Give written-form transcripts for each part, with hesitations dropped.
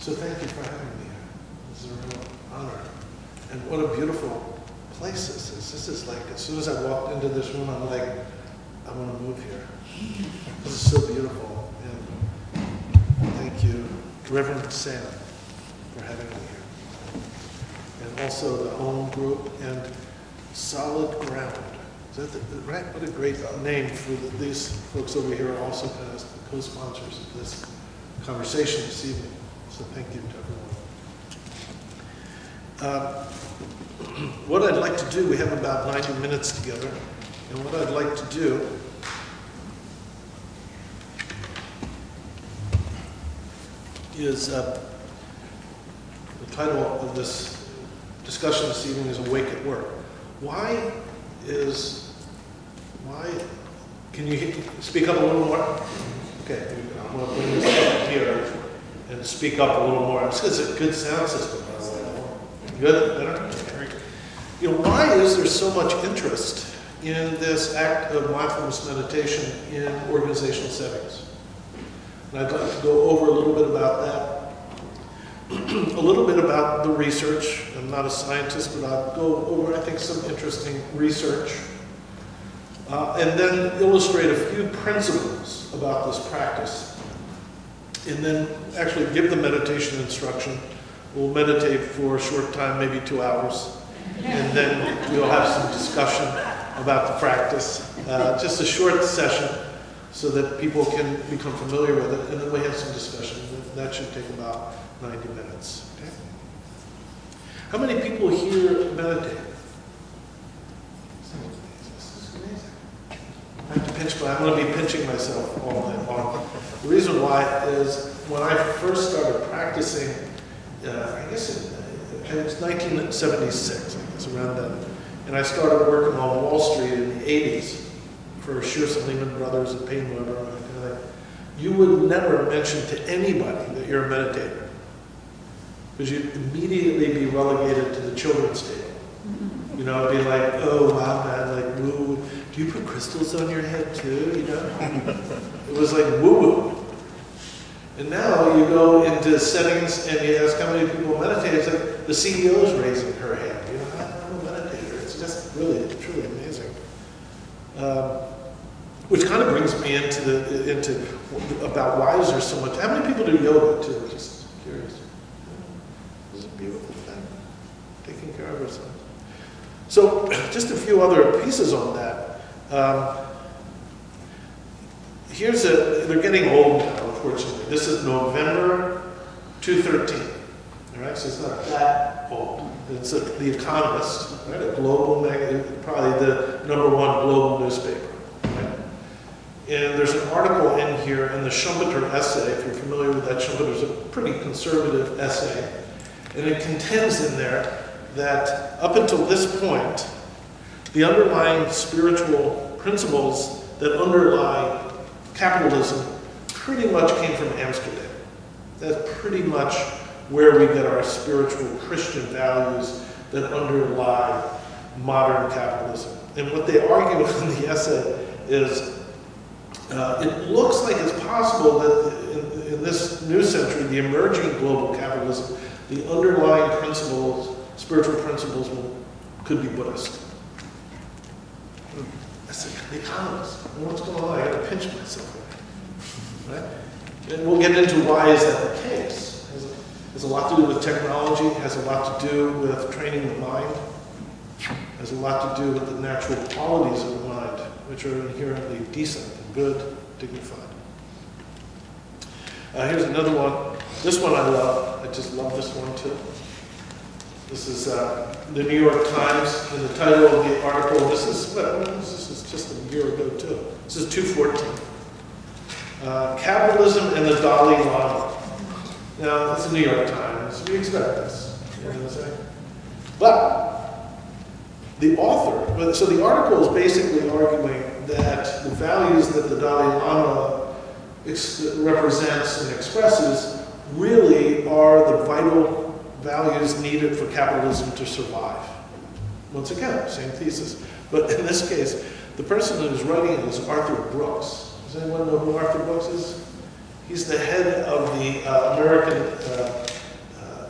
So thank you for having me here. This is a real honor. And what a beautiful place this is. This is like, as soon as I walked into this room, I'm like, I want to move here. This is so beautiful. And thank you, Reverend Sam, for having me here. And also the home group and Solid Ground. Is that right? What a great name for these folks over here, are also kind of co-sponsors of this conversation this evening. So thank you to everyone. What I'd like to do, we have about 90 minutes together, and what I'd like to do is, the title of this discussion this evening is Awake at Work. Why, can you speak up a little more? Okay, I'm going to bring this up here and speak up a little more. It's a good sound system, by the way. Good? Better? Okay. You know, why is there so much interest in this act of mindfulness meditation in organizational settings? And I'd like to go over a little bit about that. A little bit about the research. I'm not a scientist, but I'll go over, I think, some interesting research. And then illustrate a few principles about this practice. And then actually give the meditation instruction. We'll meditate for a short time, maybe 2 hours. And then we'll have some discussion about the practice. Just a short session so that people can become familiar with it. And then we have some discussion. That should take about 90 minutes. Okay? How many people here meditate? I have to pinch I'm going to be pinching myself all night long. The reason why is when I first started practicing, I guess it was 1976, I guess, around then. And I started working on Wall Street in the 80s for Shearson Lehman Brothers and Payne Webber and that kind of thing. You would never mention to anybody that you're a meditator, because you'd immediately be relegated to the children's table. You know, it'd be like, oh, wow, man, like, woo, do you put crystals on your head too, you know? It was like woo-woo. And now you go into settings and you ask how many people meditate, it's like the CEO's raising her hand. You know, I'm a meditator. It's just really, truly amazing. Which kind of brings me into about why is there so much, how many people do yoga too? Just curious. It's a beautiful thing, taking care of ourselves. So just a few other pieces on that. They're getting old now, unfortunately. This is November 2013. All right, so it's not that old. It's The Economist, right? A global magazine, probably the #1 global newspaper. Right? And there's an article in here in the Schumpeter essay. If you're familiar with that, Schumpeter's a pretty conservative essay. And it contends in there that up until this point, the underlying spiritual principles that underlie capitalism pretty much came from Amsterdam. That's pretty much where we get our spiritual Christian values that underlie modern capitalism. And what they argue in the essay is it looks like it's possible that in this new century, the emerging global capitalism, the underlying principles, spiritual principles, could be Buddhist. I said, The Economist. What's going on? I got to pinch myself. Right? And we'll get into why is that the case. It has a lot to do with technology. It has a lot to do with training the mind. It has a lot to do with the natural qualities of the mind, which are inherently decent and good, dignified. Here's another one. This one I love. I just love this one too. This is the New York Times, and the title of the article, this is just a year ago too. This is 2/14. Capitalism and the Dalai Lama. Now, it's the New York Times. We expect this. You know what I'm saying? But the author, so the article is basically arguing that the values that the Dalai Lama represents and expresses really are the vital values needed for capitalism to survive. Once again, same thesis. But in this case, the person who's writing it is Arthur Brooks. Does anyone know who Arthur Brooks is? He's the head of the American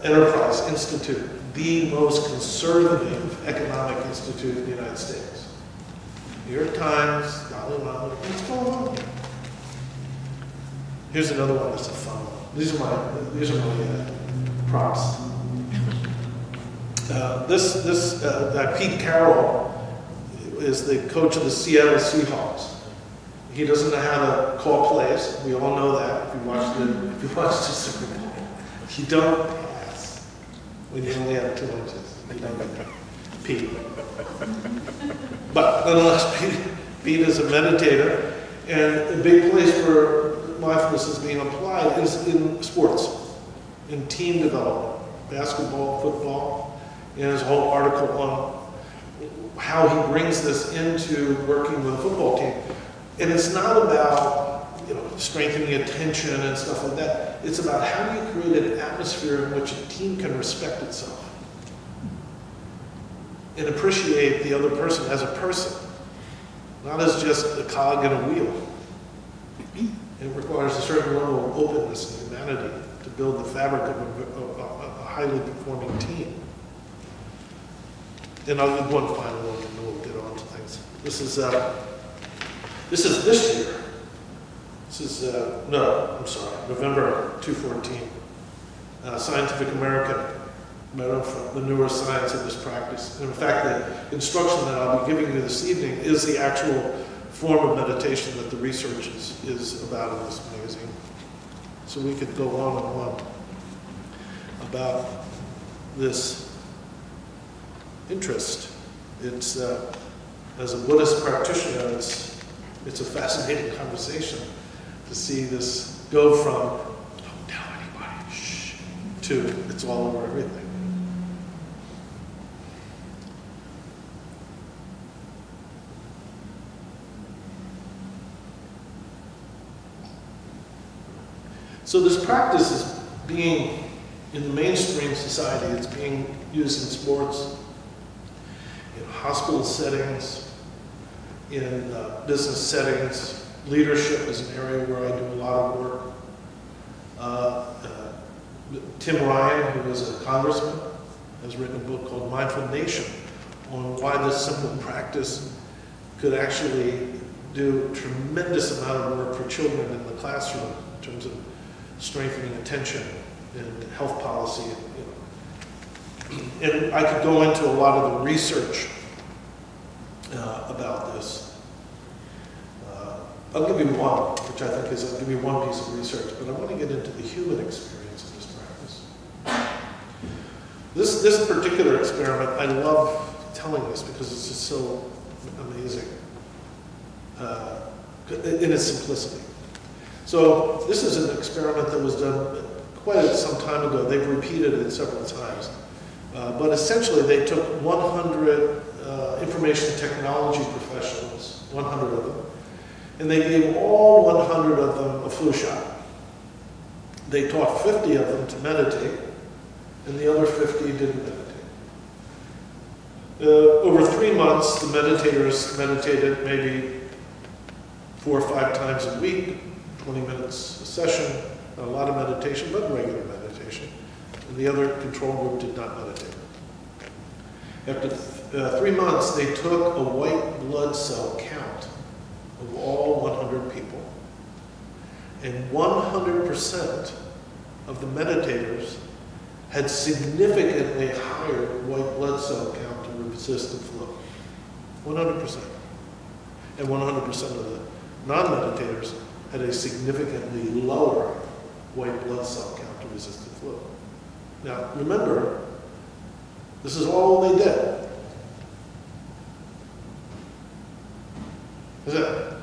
Enterprise Institute, the most conservative economic institute in the United States. New York Times, Dalai Lama, what's going on here? Here's another one that's a fun one. These are my props. Pete Carroll is the coach of the Seattle Seahawks. He doesn't know how to call plays. We all know that if you watch the Super Bowl. You don't pass when you only have 2 inches. You don't Pete. But nonetheless, Pete is a meditator, and a big place where mindfulness is being applied is in sports, in team development, basketball, football. And there's a whole article on how he brings this into working with a football team. And it's not about, strengthening attention and stuff like that. It's about how do you create an atmosphere in which a team can respect itself and appreciate the other person as a person, not as just a cog in a wheel. It requires a certain level of openness and humanity to build the fabric of a highly performing team. And I'll give one final one and then we'll get on to things. This is this year. This is, November 2014. Scientific American wrote from the neuroscience of this practice. And in fact, the instruction that I'll be giving you this evening is the actual form of meditation that the research is about in this magazine. So we could go on and on about this interest. It's, as a Buddhist practitioner, it's a fascinating conversation to see this go from, don't tell anybody, shh, to it's all over everything. So this practice is being, in the mainstream society, it's being used in sports, in hospital settings, in business settings. Leadership is an area where I do a lot of work. Tim Ryan, who is a congressman, has written a book called Mindful Nation on why this simple practice could actually do a tremendous amount of work for children in the classroom in terms of strengthening attention and health policy. And I could go into a lot of the research about this. I'll give you one, which I think is, I'll give you one piece of research, but I want to get into the human experience of this practice. This particular experiment, I love telling this because it's just so amazing in its simplicity. So this is an experiment that was done quite some time ago. They've repeated it several times. But essentially they took 100 information technology professionals, 100 of them, and they gave all 100 of them a flu shot. They taught 50 of them to meditate, and the other 50 didn't meditate. Over 3 months, the meditators meditated maybe 4 or 5 times a week, 20 minutes a session, a lot of meditation, but regular meditation. And the other control group did not meditate. After 3 months, they took a white blood cell count of all 100 people, and 100% of the meditators had significantly higher white blood cell count to resist the flu. 100%. And 100% of the non-meditators had a significantly lower white blood cell count to resist the flu. Now, remember, this is all they did. Is it?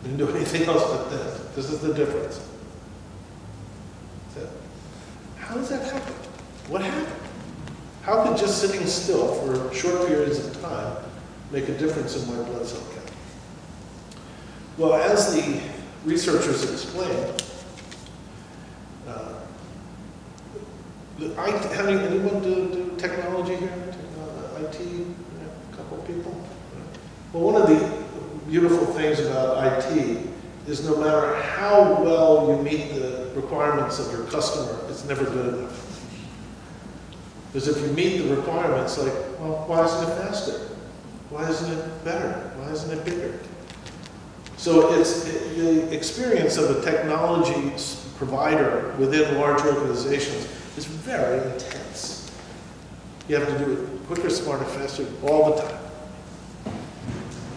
They didn't do anything else but this. This is the difference. How does that happen? What happened? How could just sitting still for short periods of time make a difference in white blood cell count? Well, as the researchers explained, anyone do technology here? IT? A couple of people? Well, one of the beautiful things about IT is no matter how well you meet the requirements of your customer, it's never good enough. Because if you meet the requirements, like, well, why isn't it faster? Why isn't it better? Why isn't it bigger? So it's the experience of a technology provider within large organizations is very intense. You have to do it quicker, smarter, faster, all the time.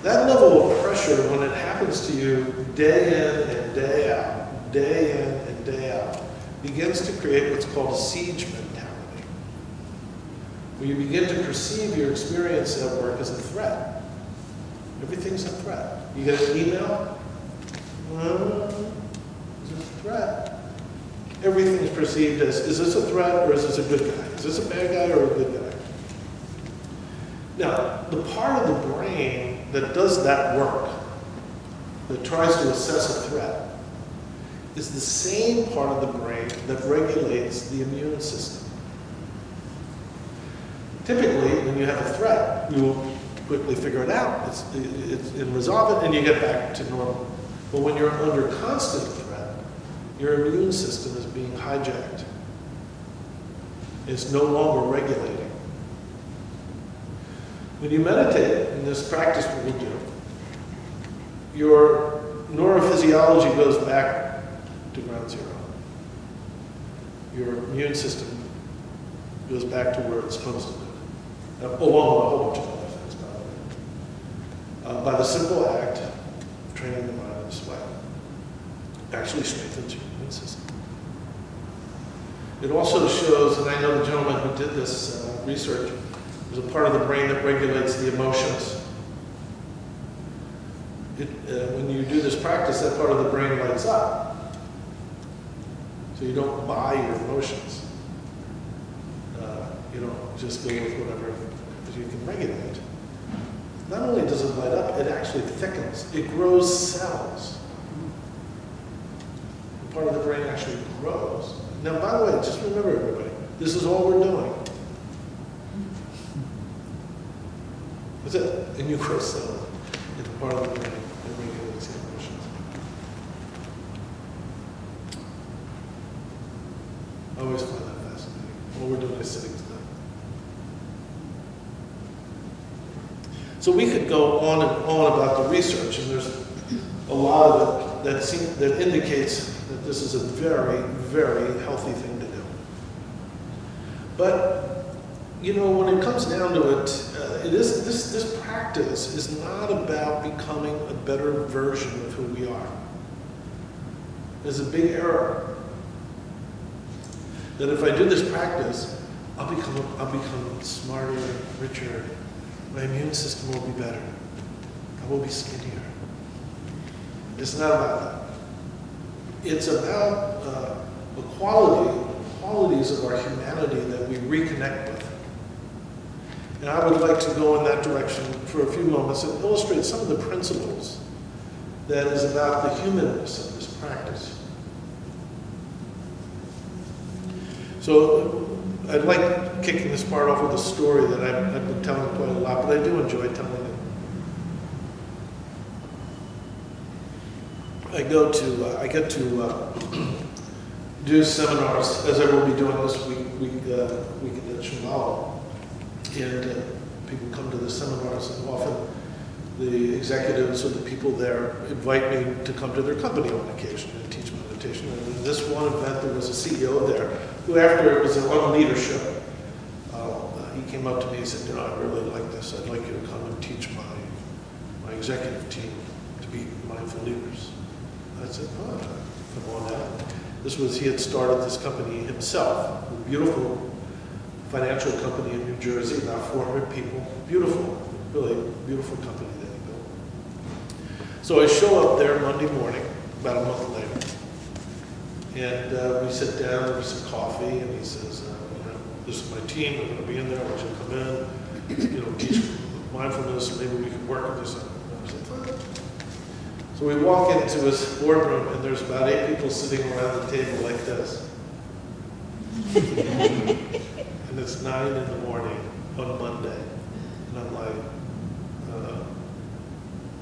That level of pressure, when it happens to you day in and day out, day in and day out, begins to create what's called a siege mentality, where you begin to perceive your experience at work as a threat. Everything's a threat. You get an email, it's a threat. Everything is perceived as, is this a threat or is this a good guy? Is this a bad guy or a good guy? Now, the part of the brain that does that work, that tries to assess a threat, is the same part of the brain that regulates the immune system. Typically, when you have a threat, you will quickly figure it out, and resolve it, and you get back to normal. But when you're under constant threat, your immune system is being hijacked. It's no longer regulating. When you meditate, in this practice what we do, your neurophysiology goes back to ground zero. Your immune system goes back to where it's supposed to be, along with a whole bunch of other things, by the way. By the simple act of training the mind in this way, actually strengthens your immune system. It also shows, and I know the gentleman who did this research, there's a part of the brain that regulates the emotions. When you do this practice, that part of the brain lights up. So you don't buy your emotions. You don't just go with whatever you can regulate. Not only does it light up, it actually thickens. It grows cells. The part of the brain actually grows. Now, by the way, just remember, everybody, this is all we're doing. That's it. And you grow cells in the part of the brain that regulates the emotions. I always find that fascinating. All we're doing is sitting still. So we could go on and on about the research, and there's a lot of it that indicates that this is a very, very healthy thing to do. But, you know, when it comes down to it, this practice is not about becoming a better version of who we are. There's a big error. That if I do this practice, I'll become smarter, richer. My immune system will be better. I will be skinnier. It's not about that. It's about the qualities of our humanity that we reconnect with. And I would like to go in that direction for a few moments and illustrate some of the principles that is about the humanness of this practice. So I'd like kicking this part off with a story that I've been telling quite a lot, but I do enjoy telling it. I get to do seminars, as I will be doing this week at Shambhala. And people come to the seminars, and often the executives or the people there invite me to come to their company on occasion and teach meditation. And in this one event, there was a CEO there who, after it was on leadership, he came up to me and said, I really like this. I'd like you to come and teach my executive team to be mindful leaders. I said, come on down. He had started this company himself, a beautiful financial company in New Jersey, about 400 people. Beautiful, really beautiful company that he built. So I show up there Monday morning, about a month later, and we sit down, there's some coffee, and he says, this is my team, they're going to be in there, I want you to come in, teach mindfulness, maybe we can work with this. I said, fine. So we walk into his boardroom, and there's about 8 people sitting around the table like this. And it's 9 in the morning on Monday. And I'm like,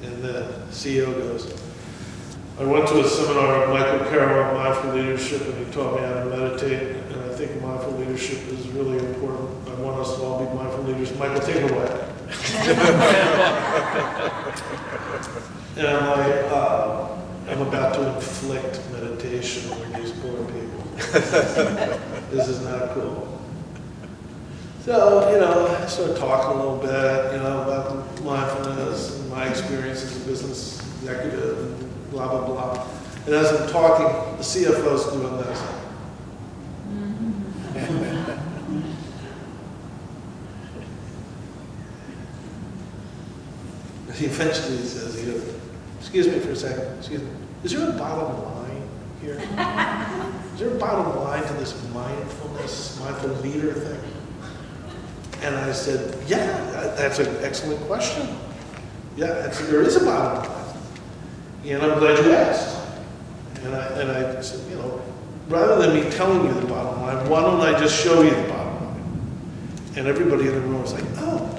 and the CEO goes, I went to a seminar of Michael Carroll on mindful leadership, and he taught me how to meditate. And I think mindful leadership is really important. I want us to all be mindful leaders. Michael, take it away. And I'm about to inflict meditation on these poor people. This is not cool. So, I started talking a little bit, about mindfulness and my experience as a business executive and blah, blah, blah. And as I'm talking, the CFO's doing this. He eventually says, excuse me for a second, excuse me, is there a bottom line here? Is there a bottom line to this mindful leader thing? And I said, yeah, that's an excellent question. Yeah, there is a bottom line. And I'm glad you asked. And I said, rather than me telling you the bottom line, why don't I just show you the bottom line? And everybody in the room was like, oh,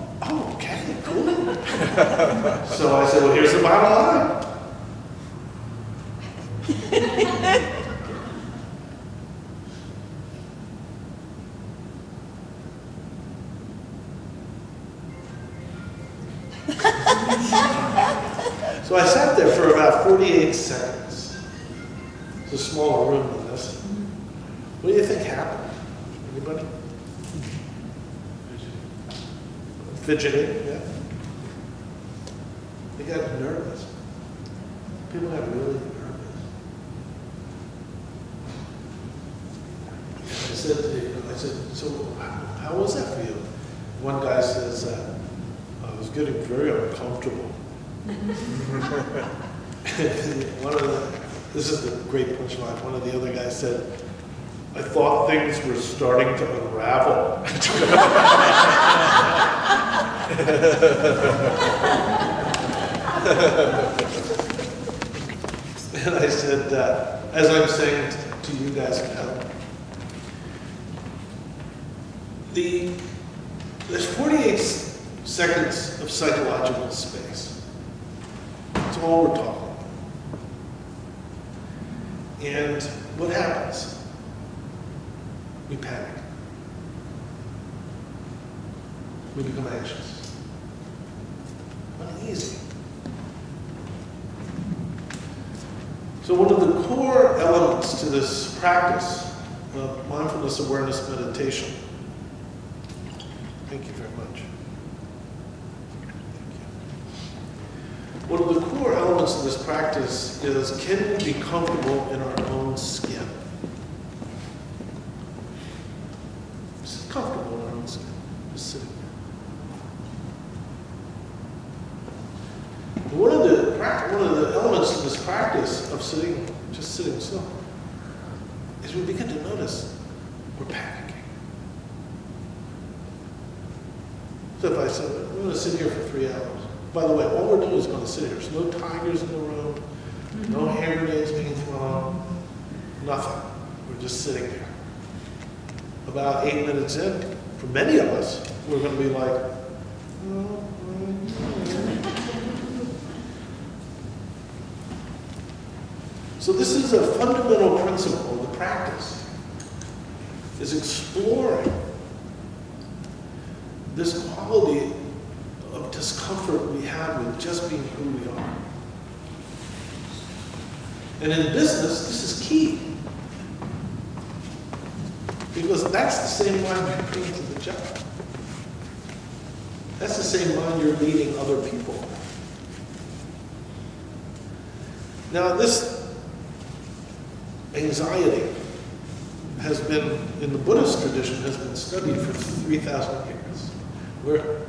okay, cool. So I said, well, here's the bottom line. So I sat there for about 48 seconds. It's a smaller room than this. What do you think happened? Anybody? Fidgeting, yeah. They got nervous. People got really nervous. I said, so how was that for you? One guy says, I was getting very uncomfortable. This is the great punchline. One of the other guys said, I thought things were starting to unravel. And I said, as I'm saying to you guys now, there's 48 seconds of psychological space. That's all we're talking about. And what happens? We panic. We become anxious. Uneasy. So one of the core elements to this practice of mindfulness awareness meditation, thank you very much. One of the core elements of this practice is, can we be comfortable in our own skin? Just comfortable in our own skin, just sitting there. One of the elements of this practice of just sitting still, is we begin to notice we're panicking. So if I said, I'm going to sit here for 3 hours. By the way, all we're doing is going to sit here. There's no tigers in the room, no hand grenades being thrown, nothing. We're just sitting there. About 8 minutes in, for many of us, we're going to be like, So this is a fundamental principle of the practice, is exploring this quality of discomfort we have with just being who we are. And in business, this is key. Because that's the same mind you bring to the job. That's the same mind you're leading other people. Now this anxiety has been, in the Buddhist tradition, has been studied for 3,000 years. Where a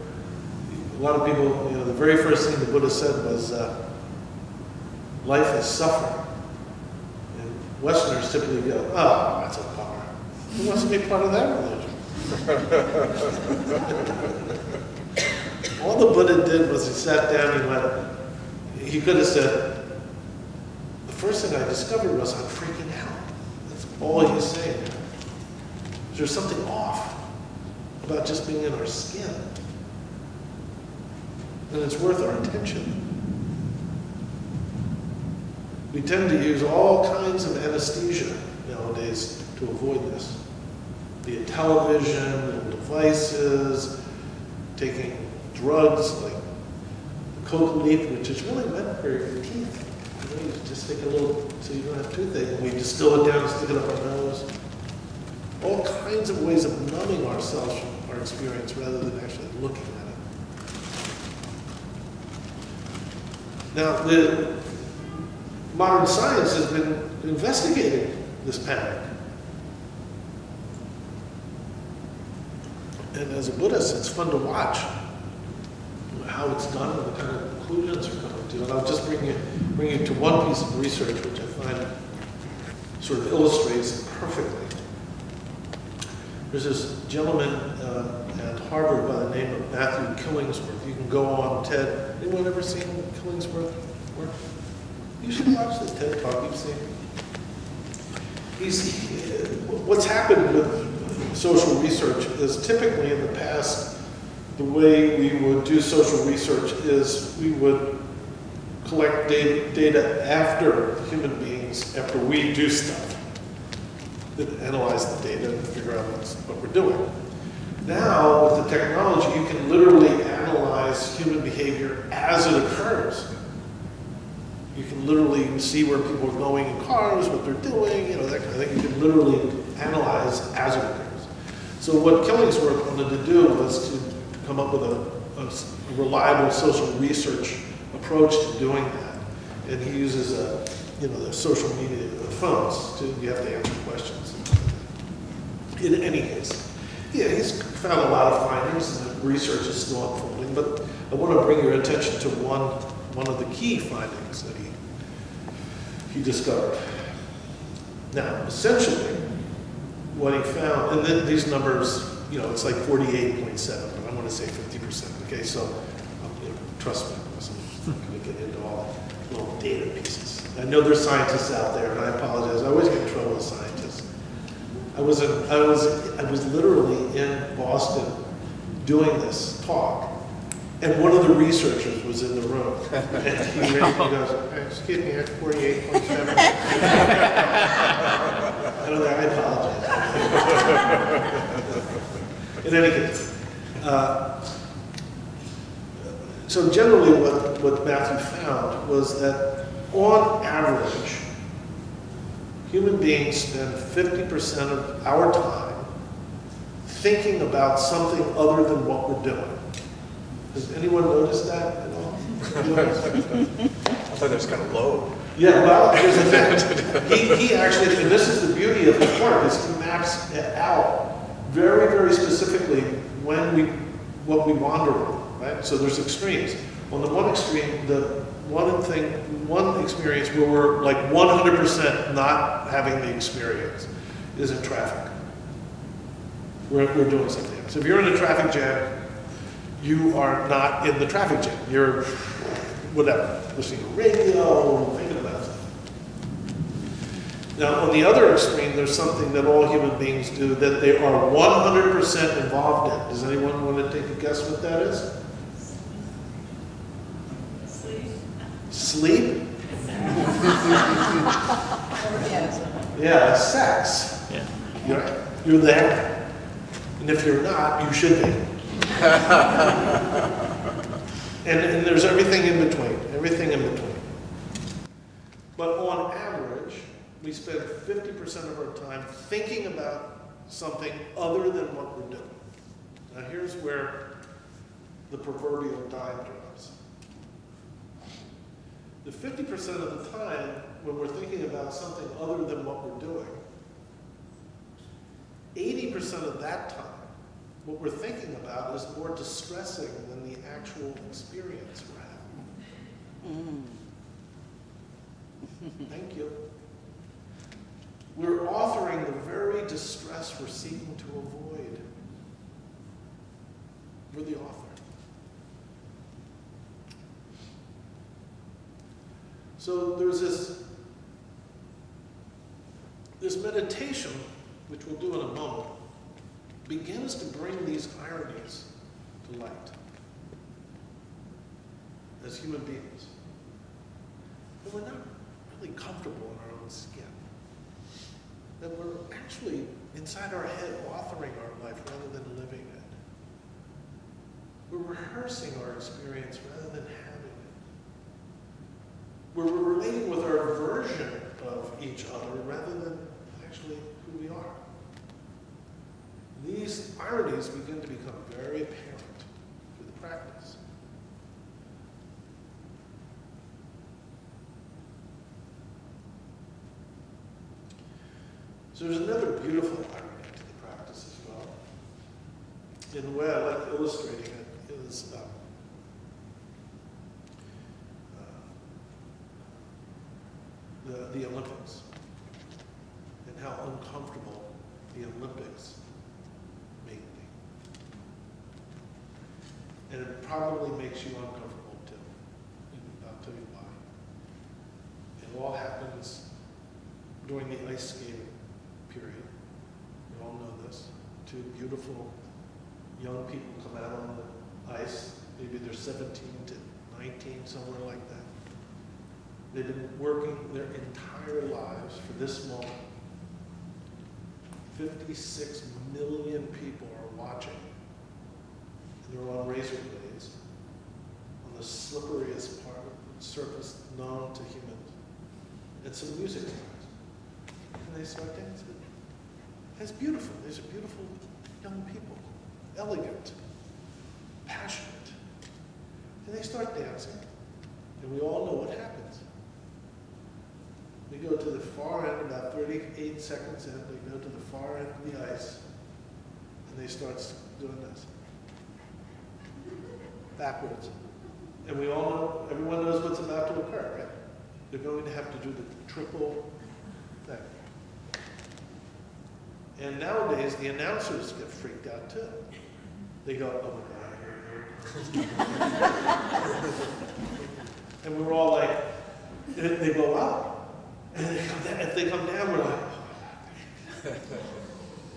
lot of people, the very first thing the Buddha said was, life is suffering. And Westerners typically go, oh, that's a bummer. Who wants to be part of that religion? All the Buddha did was he sat down and went, he could have said, the first thing I discovered was I'm freaking out. That's all he's saying. There's something off about just being in our skin. And it's worth our attention. We tend to use all kinds of anesthesia nowadays to avoid this. be it television, little devices, taking drugs like coca leaf, which is really meant for your teeth. You know, you just take a little, so you don't have toothache, and we distill it down and stick it up our nose. All kinds of ways of numbing ourselves from our experience rather than actually looking at it. Now, the modern science has been investigating this panic. And as a Buddhist, it's fun to watch how it's done and the kind of conclusions are coming to. And I'll just bring you to one piece of research which I find sort of illustrates it perfectly. There's this gentleman at Harvard by the name of Matthew Killingsworth. You can go on TED. Anyone ever seen Killingsworth work? You should watch the TED Talk. You've seen it. What's happened with social research is typically in the past, the way we would do social research is we would collect data after human beings, after we do stuff. Analyze the data and figure out what we're doing. Now, with the technology, you can literally analyze human behavior as it occurs. You can literally see where people are going in cars, what they're doing, you know, that kind of thing. You can literally analyze as it occurs. So what Killingsworth wanted to do was to come up with a reliable social research approach to doing that. And he uses the social media phones you have to answer questions. In any case, yeah, he's found a lot of findings, and the research is still unfolding. But I want to bring your attention to one of the key findings that he discovered. Now, essentially, what he found, and then these numbers, you know, it's like 48.7, but I want to say 50%. Okay, so trust me, I'm not going to get into all the little data pieces. I know there's scientists out there, and I apologize. I always get in trouble with scientists. I was literally in Boston doing this talk, and one of the researchers was in the room, and he goes, "Excuse me, I'm 48.7." I apologize. In any case, so generally, what Matthew found was that on average, human beings spend 50% of our time thinking about something other than what we're doing. Has anyone noticed that at all? I thought that was kind of low. Yeah, well, here's the thing. He actually, and this is the beauty of his work, is he maps it out very, very specifically what we wander on, right? So there's extremes. On the one extreme, one experience where we're like 100% not having the experience is in traffic. We're doing something. So if you're in a traffic jam, you are not in the traffic jam. You're whatever, listening to radio, thinking about stuff. Now, on the other extreme, there's something that all human beings do that they are 100% involved in. Does anyone want to take a guess what that is? Sleep? Yeah, sex. Yeah. You're there. And if you're not, you should be. and there's everything in between. Everything in between. But on average, we spend 50% of our time thinking about something other than what we're doing. Now here's where the proverbial dime drops. The 50% of the time when we're thinking about something other than what we're doing, 80% of that time, what we're thinking about is more distressing than the actual experience we're having. Thank you. We're authoring the very distress we're seeking to avoid. We're the author. So there's this meditation, which we'll do in a moment, begins to bring these ironies to light as human beings. And we're not really comfortable in our own skin. That we're actually inside our head, authoring our life rather than living it. We're rehearsing our experience rather than having it. We're relating with our version of each other rather than actually who we are. These ironies begin to become very apparent through the practice. So there's another beautiful irony to the practice as well. In the way I like illustrating it is the Olympics and how uncomfortable the Olympics make me. And it probably makes you uncomfortable too. And I'll tell you why. It all happens during the ice skating period. We all know this. Two beautiful young people come out on the ice. Maybe they're 17 to 19, somewhere like that. They've been working their entire lives for this moment. 56 million people are watching. And they're on razor blades on the slipperiest part of the surface known to humans. And some music starts. And they start dancing. It's beautiful. These are beautiful young people. Elegant. Passionate. And they start dancing. And we all know what happens. They go to the far end, about 38 seconds in, they go to the far end of the ice, and they start doing this. Backwards. And we all know, everyone knows what's about to occur, right? They're going to have to do the triple thing. And nowadays, the announcers get freaked out too. They go, oh my God. And we're all like, they go up. And they come down. If they come down, we're like, oh,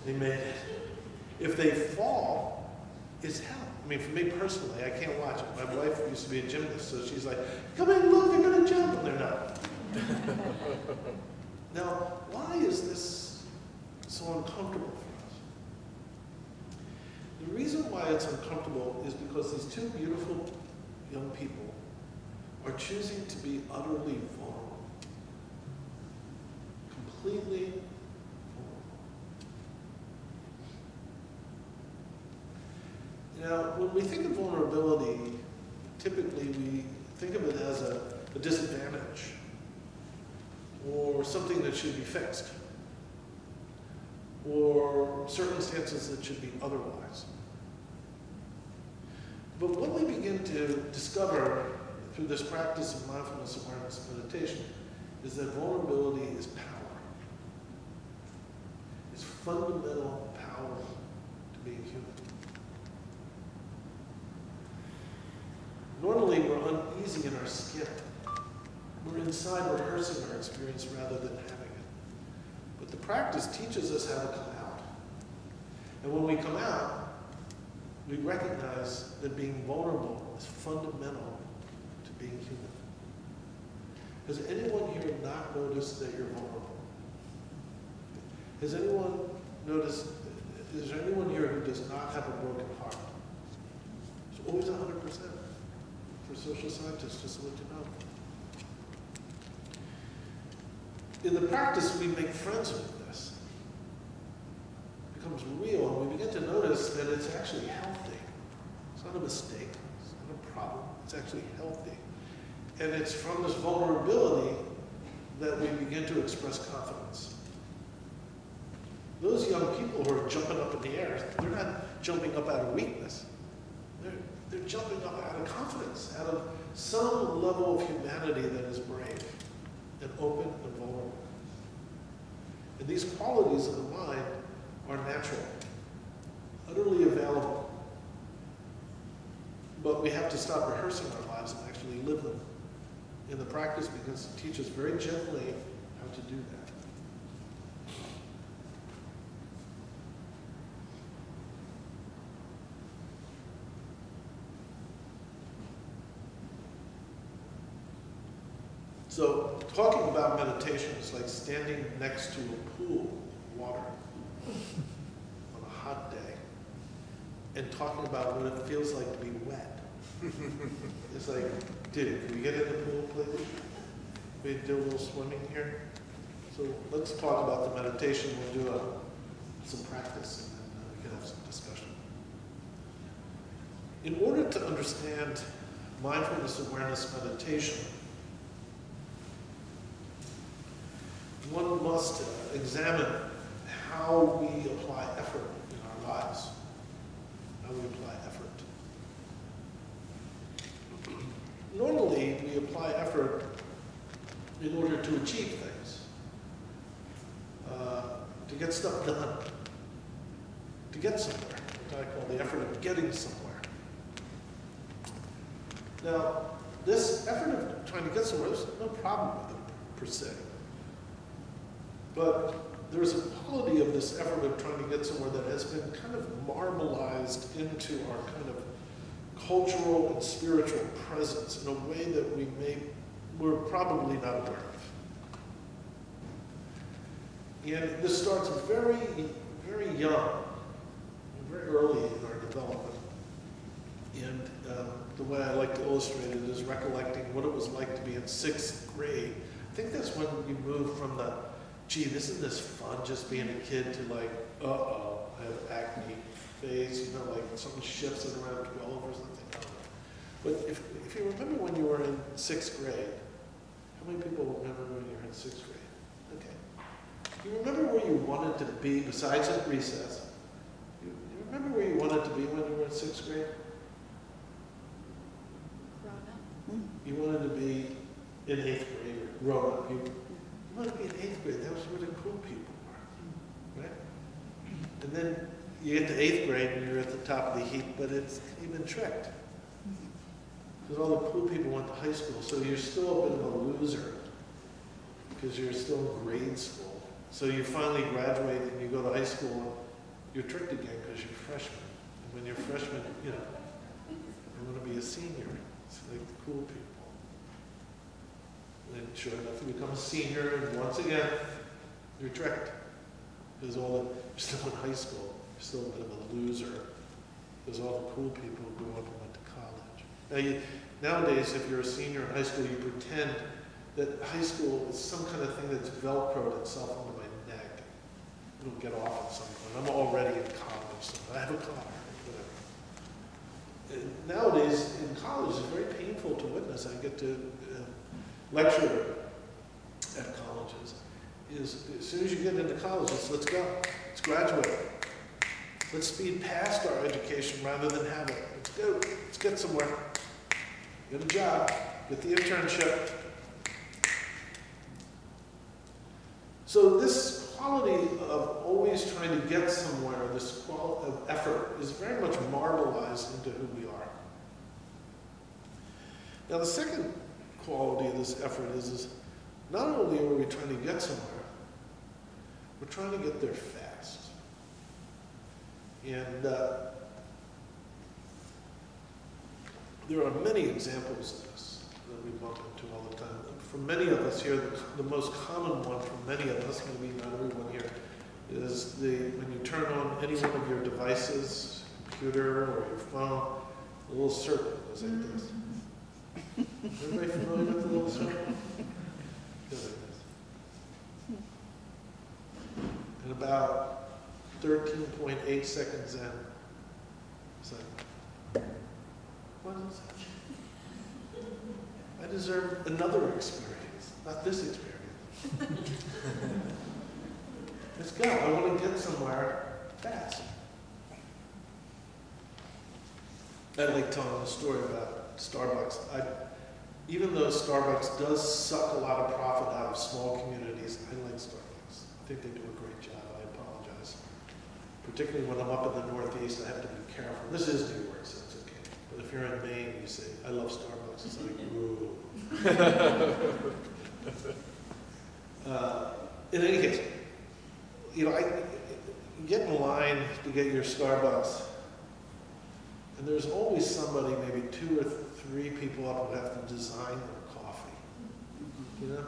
they made it. If they fall, it's hell. I mean, for me personally, I can't watch it. My wife used to be a gymnast, so she's like, come in, look, they're going to jump. And they're not. Now, why is this so uncomfortable for us? The reason why it's uncomfortable is because these two beautiful young people are choosing to be utterly vulnerable. Completely vulnerable. Now, when we think of vulnerability, typically we think of it as a disadvantage or something that should be fixed or circumstances that should be otherwise. But what we begin to discover through this practice of mindfulness, awareness, meditation is that vulnerability is power. It's fundamental power to being human. Normally, we're uneasy in our skin. We're inside rehearsing our experience rather than having it. But the practice teaches us how to come out. And when we come out, we recognize that being vulnerable is fundamental to being human. Has anyone here not noticed that you're vulnerable? Has anyone noticed, is there anyone here who does not have a broken heart? It's always 100% for social scientists, just to let you know. In the practice, we make friends with this. It becomes real, and we begin to notice that it's actually healthy. It's not a mistake. It's not a problem. It's actually healthy. And it's from this vulnerability that we begin to express confidence. Those young people who are jumping up in the air, they're not jumping up out of weakness. They're jumping up out of confidence, out of some level of humanity that is brave and open and vulnerable. And these qualities of the mind are natural, utterly available. But we have to stop rehearsing our lives and actually live them in the practice, because it teaches very gently how to do that. So talking about meditation is like standing next to a pool of water. on a hot day and talking about what it feels like to be wet. It's like, dude, can we get in the pool, please? We do a little swimming here. So let's talk about the meditation. We'll do some practice, and then we can have some discussion. In order to understand mindfulness awareness meditation, one must examine how we apply effort in our lives. How we apply effort. Normally, we apply effort in order to achieve things, to get stuff done, to get somewhere, what I call the effort of getting somewhere. Now, this effort of trying to get somewhere, there's no problem with it per se. But there's a quality of this effort of trying to get somewhere that has been kind of marbleized into our kind of cultural and spiritual presence in a way that we're probably not aware of. And this starts very, very young, very early in our development. And the way I like to illustrate it is recollecting what it was like to be in 6th grade. I think that's when you move from the, gee, isn't this fun just being a kid, to like, uh-oh, I have acne phase, you know, like something shifts at around 12 or something. I don't know. But if you remember when you were in 6th grade, how many people remember when you were in 6th grade? Okay. You remember where you wanted to be besides at recess? You remember where you wanted to be when you were in 6th grade? Grown up. You wanted to be in 8th grade or grown up. You wanted to be in 8th grade. That was where the cool people were, right? And then you get to 8th grade and you're at the top of the heap, but you've been tricked. Because all the cool people went to high school, so you're still a bit of a loser because you're still in grade school. So you finally graduate and you go to high school and you're tricked again because you're freshman. And when you're freshman, you know, you want to be a senior. It's like the cool people. And then sure enough, you become a senior and once again, you're tricked. Because you're still in high school, you're still a bit of a loser. Because all the cool people who grew up and went to college. Nowadays, if you're a senior in high school, you pretend that high school is some kind of thing that's velcroed itself onto my neck. It'll get off at some point. I'm already in college, so I have a car, whatever. And nowadays, in college, it's very painful to witness. I get to lecture at colleges. As soon as you get into college, let's go. Let's graduate. Let's speed past our education rather than have it. Let's go. Let's get somewhere. Get a job. Get the internship. So this quality of always trying to get somewhere, this quality of effort, is very much marbleized into who we are. Now the second quality of this effort is not only are we trying to get somewhere, we're trying to get there fast. And there are many examples of this that we bump into all the time. For many of us here, the most common one for many of us, maybe not everyone here, is when you turn on any one of your devices, computer or your phone, a little circle goes like this. Everybody familiar with the little circle? Goes like this. And about 13.8 seconds in, it's like, what is that? I deserve another experience, not this experience. Let's go. I want to get somewhere fast. I like telling the story about Starbucks. Even though Starbucks does suck a lot of profit out of small communities, I like Starbucks. I think they do a great job. I apologize. Particularly when I'm up in the Northeast, I have to be careful. This is New York, so it's okay. But if you're in Maine, you say, I love Starbucks. It's like, ooh. In any case, you get in line to get your Starbucks, and there's always somebody, maybe 2 or 3 people up who have to design their coffee. You know?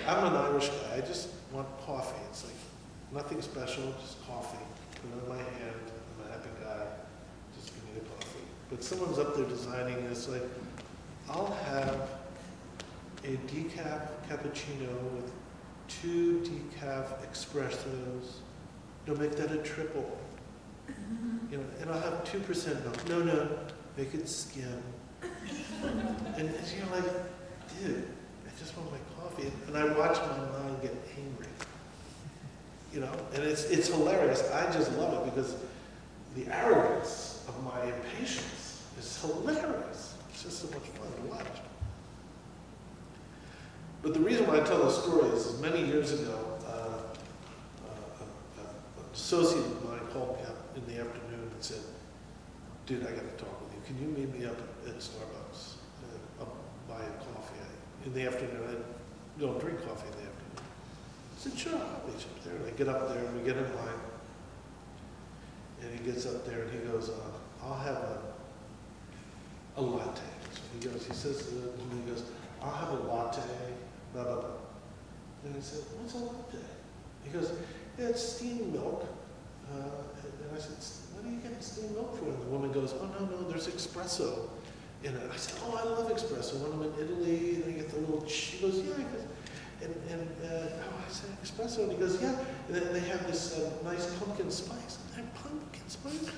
I'm an Irish guy. I just want coffee. It's like, Nothing special, just coffee. Put it in my hand. I'm a happy guy. Just give me the coffee. But someone's up there designing this, like, I'll have a decaf cappuccino with 2 decaf espressos. No, make that a triple. You know, and I'll have 2% milk. No, make it skim. And you're like, dude, I just want my coffee. And I watch my mind get angry. You know, and it's hilarious. I just love it because the arrogance of my impatience is hilarious. It's just so much fun to watch. But the reason why I tell this story is many years ago, an associate of mine called me up in the afternoon and said, dude, I got to talk with you. Can you meet me up at Starbucks? I'll buy a coffee. In the afternoon, I don't drink coffee in the afternoon. I said, sure, I'll meet you up there. And I get up there and we get in line. And he gets up there and he goes, I'll have a latte. So he says to me, he goes, I'll have a latte, blah, blah, blah. And I said, what's a latte? He goes, yeah, it's steamed milk. And I said, what are you getting steamed milk for? And the woman goes, oh, no, there's espresso in it. I said, oh, I love espresso. When I'm in Italy, and I get the little, she goes, yeah. I said, espresso? And he goes, yeah. And then they have this nice pumpkin spice. They're pumpkin spice?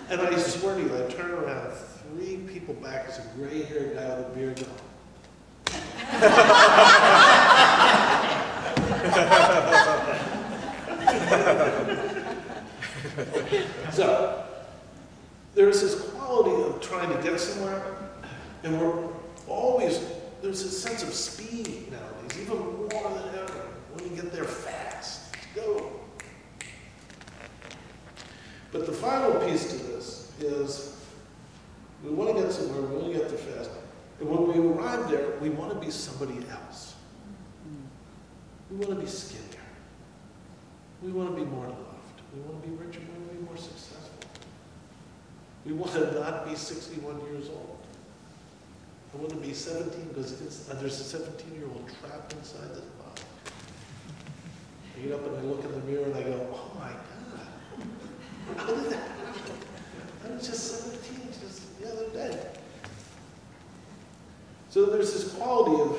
And I swear to you, I turn around, 3 people back, it's a gray-haired guy with a beard going. So, there's this quality of trying to get somewhere, and there's this sense of speed nowadays, even more than ever, when you get there fast, go. But the final piece to this is, we want to get somewhere, we want to get there fast, and when we arrive there, we want to be somebody else. We want to be skinnier. We want to be more loved. We want to be richer. We want to be more successful. We want to not be 61 years old. I want to be 17 because there's a 17-year-old trapped inside this body. I get up and I look in the mirror and I go, oh my God. How did that happen? I was just 17 just the other day. So there's this quality of,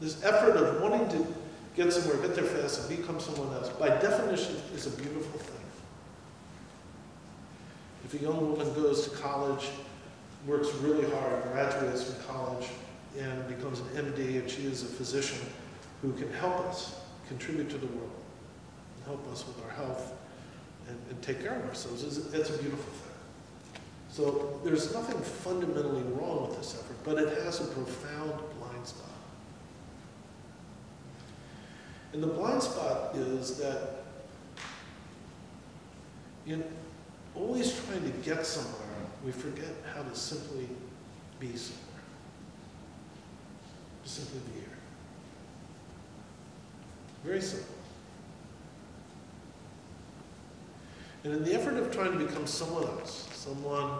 this effort of wanting to get somewhere, get there fast, and become someone else. By definition, is a beautiful thing. If a young woman goes to college, works really hard, graduates from college, and becomes an MD, and she is a physician who can help us contribute to the world, and help us with our health, and take care of ourselves, it's a beautiful thing. So there's nothing fundamentally wrong with this effort, but it has a profound blind spot. And the blind spot is that in always trying to get somewhere, we forget how to simply be somewhere. To simply be here. Very simple. And in the effort of trying to become someone else, someone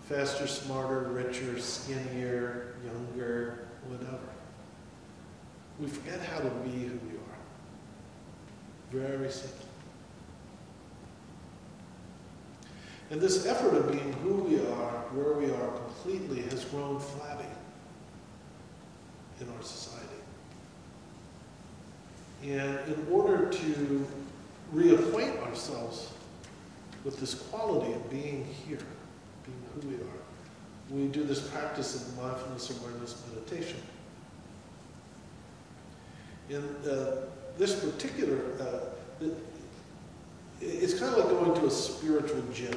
faster, smarter, richer, skinnier, younger, whatever, we forget how to be who we are. Very simple. And this effort of being who we are, where we are completely, has grown flabby in our society. And in order to reacquaint ourselves with this quality of being here, being who we are, we do this practice of mindfulness awareness meditation. In this particular, it's kind of like going to a spiritual gym.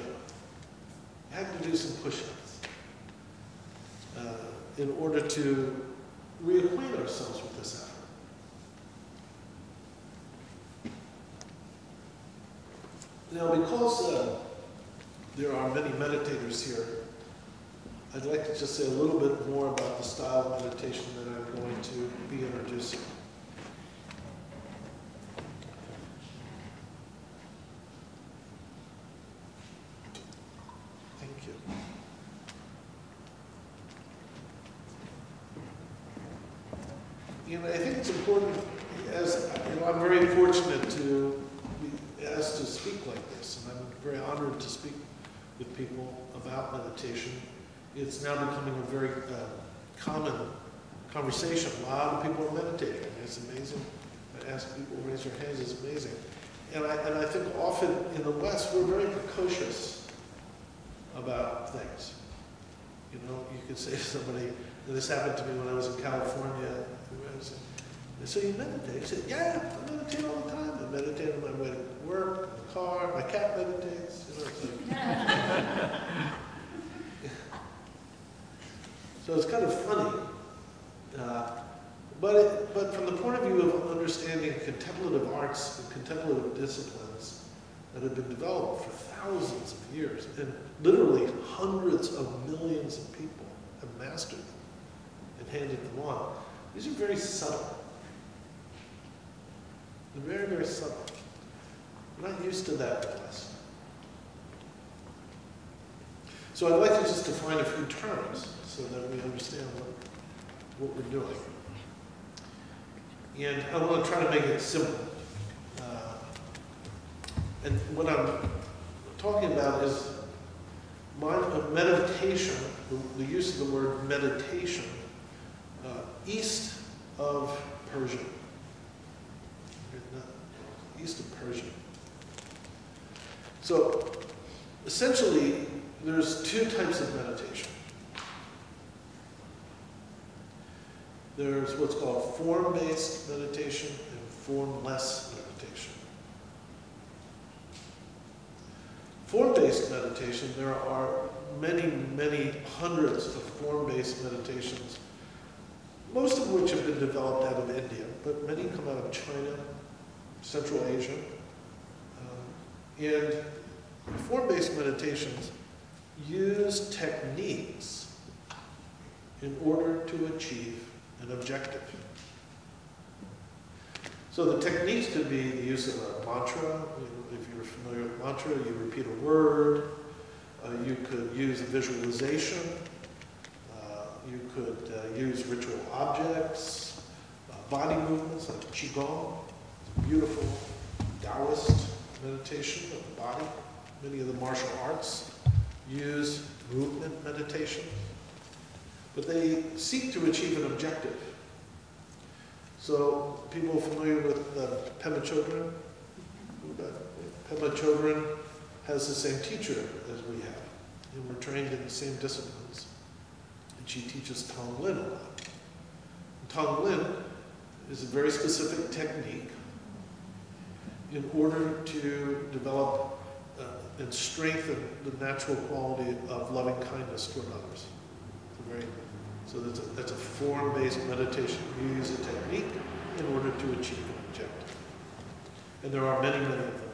You have to do some push-ups in order to reacquaint ourselves with this effort. Now, because there are many meditators here, I'd like to just say a little bit more about the style of meditation that I'm going to be introducing. Thank you. You know, I think it's important, as you know, I'm very fortunate to be asked to speak like this, and I'm very honored to speak with people about meditation. It's now becoming a very common conversation. A lot of people are meditating, and it's amazing. I ask people to raise their hands, it's amazing. And I think often in the West, we're very precocious about things. You know, you could say to somebody, and this happened to me when I was in California, they say, you meditate? I said, yeah, I meditate all the time. I meditate on my way to work, in the car, my cat meditates. You know, it's like, so it's kind of funny. But from the point of view of understanding contemplative arts and contemplative disciplines that have been developed for thousands of years, and literally hundreds of millions of people have mastered them and handed them on, these are very subtle. They're very, very subtle. We're not used to that in the West. So I'd like to just define a few terms so that we understand what we're doing. And I want to try to make it simple. And what I'm talking about is meditation, the use of the word meditation, east of Persia. East of Persia. So essentially, there's two types of meditation. There's what's called form-based meditation and formless meditation. Form-based meditation, there are many, many hundreds of form-based meditations, most of which have been developed out of India, but many come out of China, Central Asia. And form-based meditations use techniques in order to achieve an objective. So the techniques could be the use of a mantra. If you're familiar with mantra, you repeat a word. You could use a visualization. You could use ritual objects, body movements like Qigong, beautiful Taoist meditation of the body. Many of the martial arts use movement meditation, but they seek to achieve an objective. So people familiar with Pema Chodron? Pema Chodron has the same teacher as we have, and we're trained in the same disciplines. And she teaches Tonglen a lot. And Tonglen is a very specific technique in order to develop and strengthen the natural quality of loving kindness toward others. So that's a form-based meditation. You use a technique in order to achieve an objective. And there are many, many of them.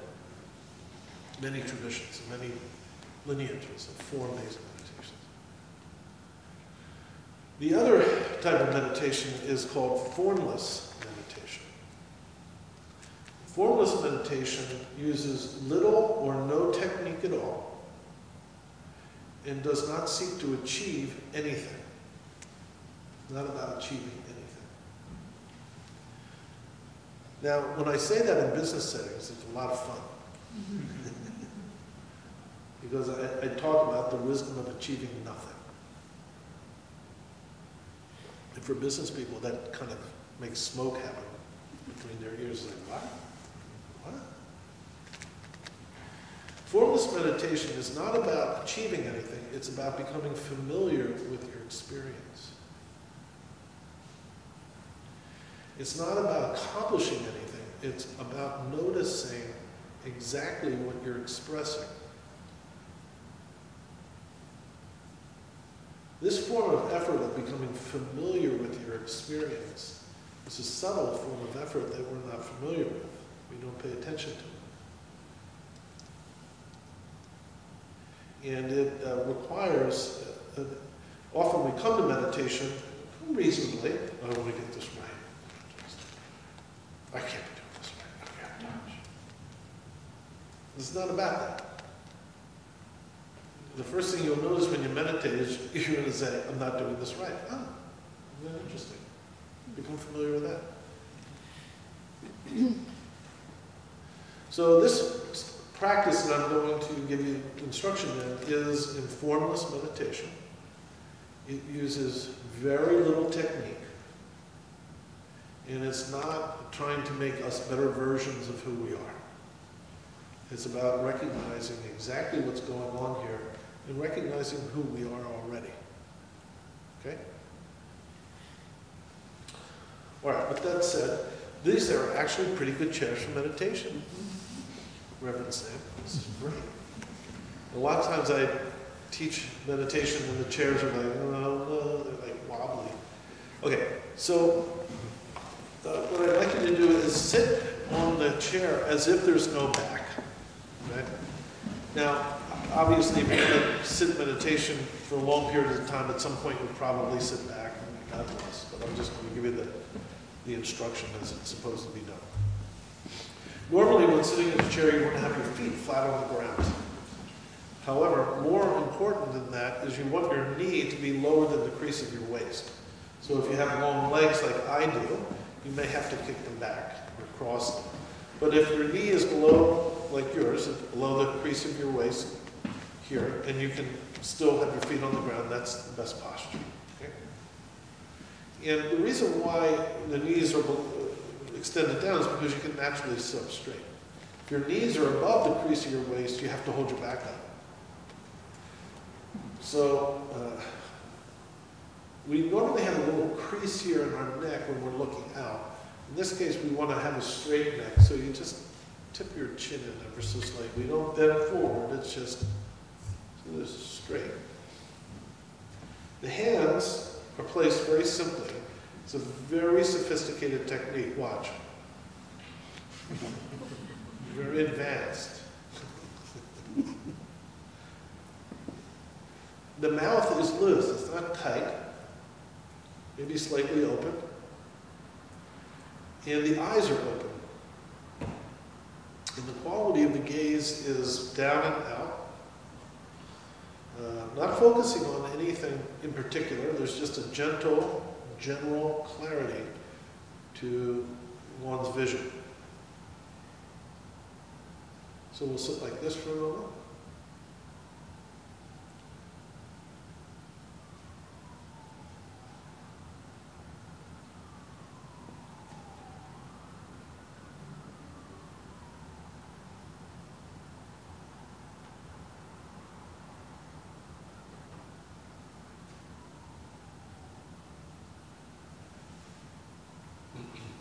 Many traditions, many lineages of form-based meditations. The other type of meditation is called formless meditation. Formless meditation uses little or no technique at all and does not seek to achieve anything. It's not about achieving anything. Now, when I say that in business settings, it's a lot of fun. Because I talk about the wisdom of achieving nothing. And for business people, that kind of makes smoke happen between their ears. Like, what? What? Formless meditation is not about achieving anything. It's about becoming familiar with your experience. It's not about accomplishing anything. It's about noticing exactly what you're expressing. This form of effort of becoming familiar with your experience is a subtle form of effort that we're not familiar with. We don't pay attention to it. And it requires, often we come to meditation reasonably, I want to get this right. I can't be doing this right. I can't touch. It's not about that. The first thing you'll notice when you meditate is you're going to say, I'm not doing this right. Oh, very interesting. Become familiar with that. So this practice that I'm going to give you instruction in is in formless meditation. It uses very little technique. And it's not trying to make us better versions of who we are. It's about recognizing exactly what's going on here and recognizing who we are already. Okay? All right, with that said, these are actually pretty good chairs for meditation. Reverend Sam, this is great. A lot of times I teach meditation and the chairs are like, no, they're like wobbly. Okay, so what I'd like you to do is sit on the chair as if there's no back. Right? Now, obviously, if you're going to sit meditation for a long period of time, at some point you'll probably sit back. God bless. But I'm just going to give you the instruction as it's supposed to be done. Normally, when sitting in a chair, you want to have your feet flat on the ground. However, more important than that is you want your knee to be lower than the crease of your waist. So if you have long legs like I do, you may have to kick them back or cross them. But if your knee is below, like yours, below the crease of your waist here, and you can still have your feet on the ground, that's the best posture. Okay? And the reason why the knees are extended down is because you can naturally sit up straight. If your knees are above the crease of your waist, you have to hold your back up. So we normally have a little crease here in our neck when we're looking out. In this case, we want to have a straight neck, so you just tip your chin in ever so slightly. We don't bend forward, it's just so this is straight. The hands are placed very simply. It's a very sophisticated technique. Watch. Very advanced. The mouth is loose, it's not tight, maybe slightly open. And the eyes are open. And the quality of the gaze is down and out. Not focusing on anything in particular, there's just a gentle, general clarity to one's vision. So we'll sit like this for a moment.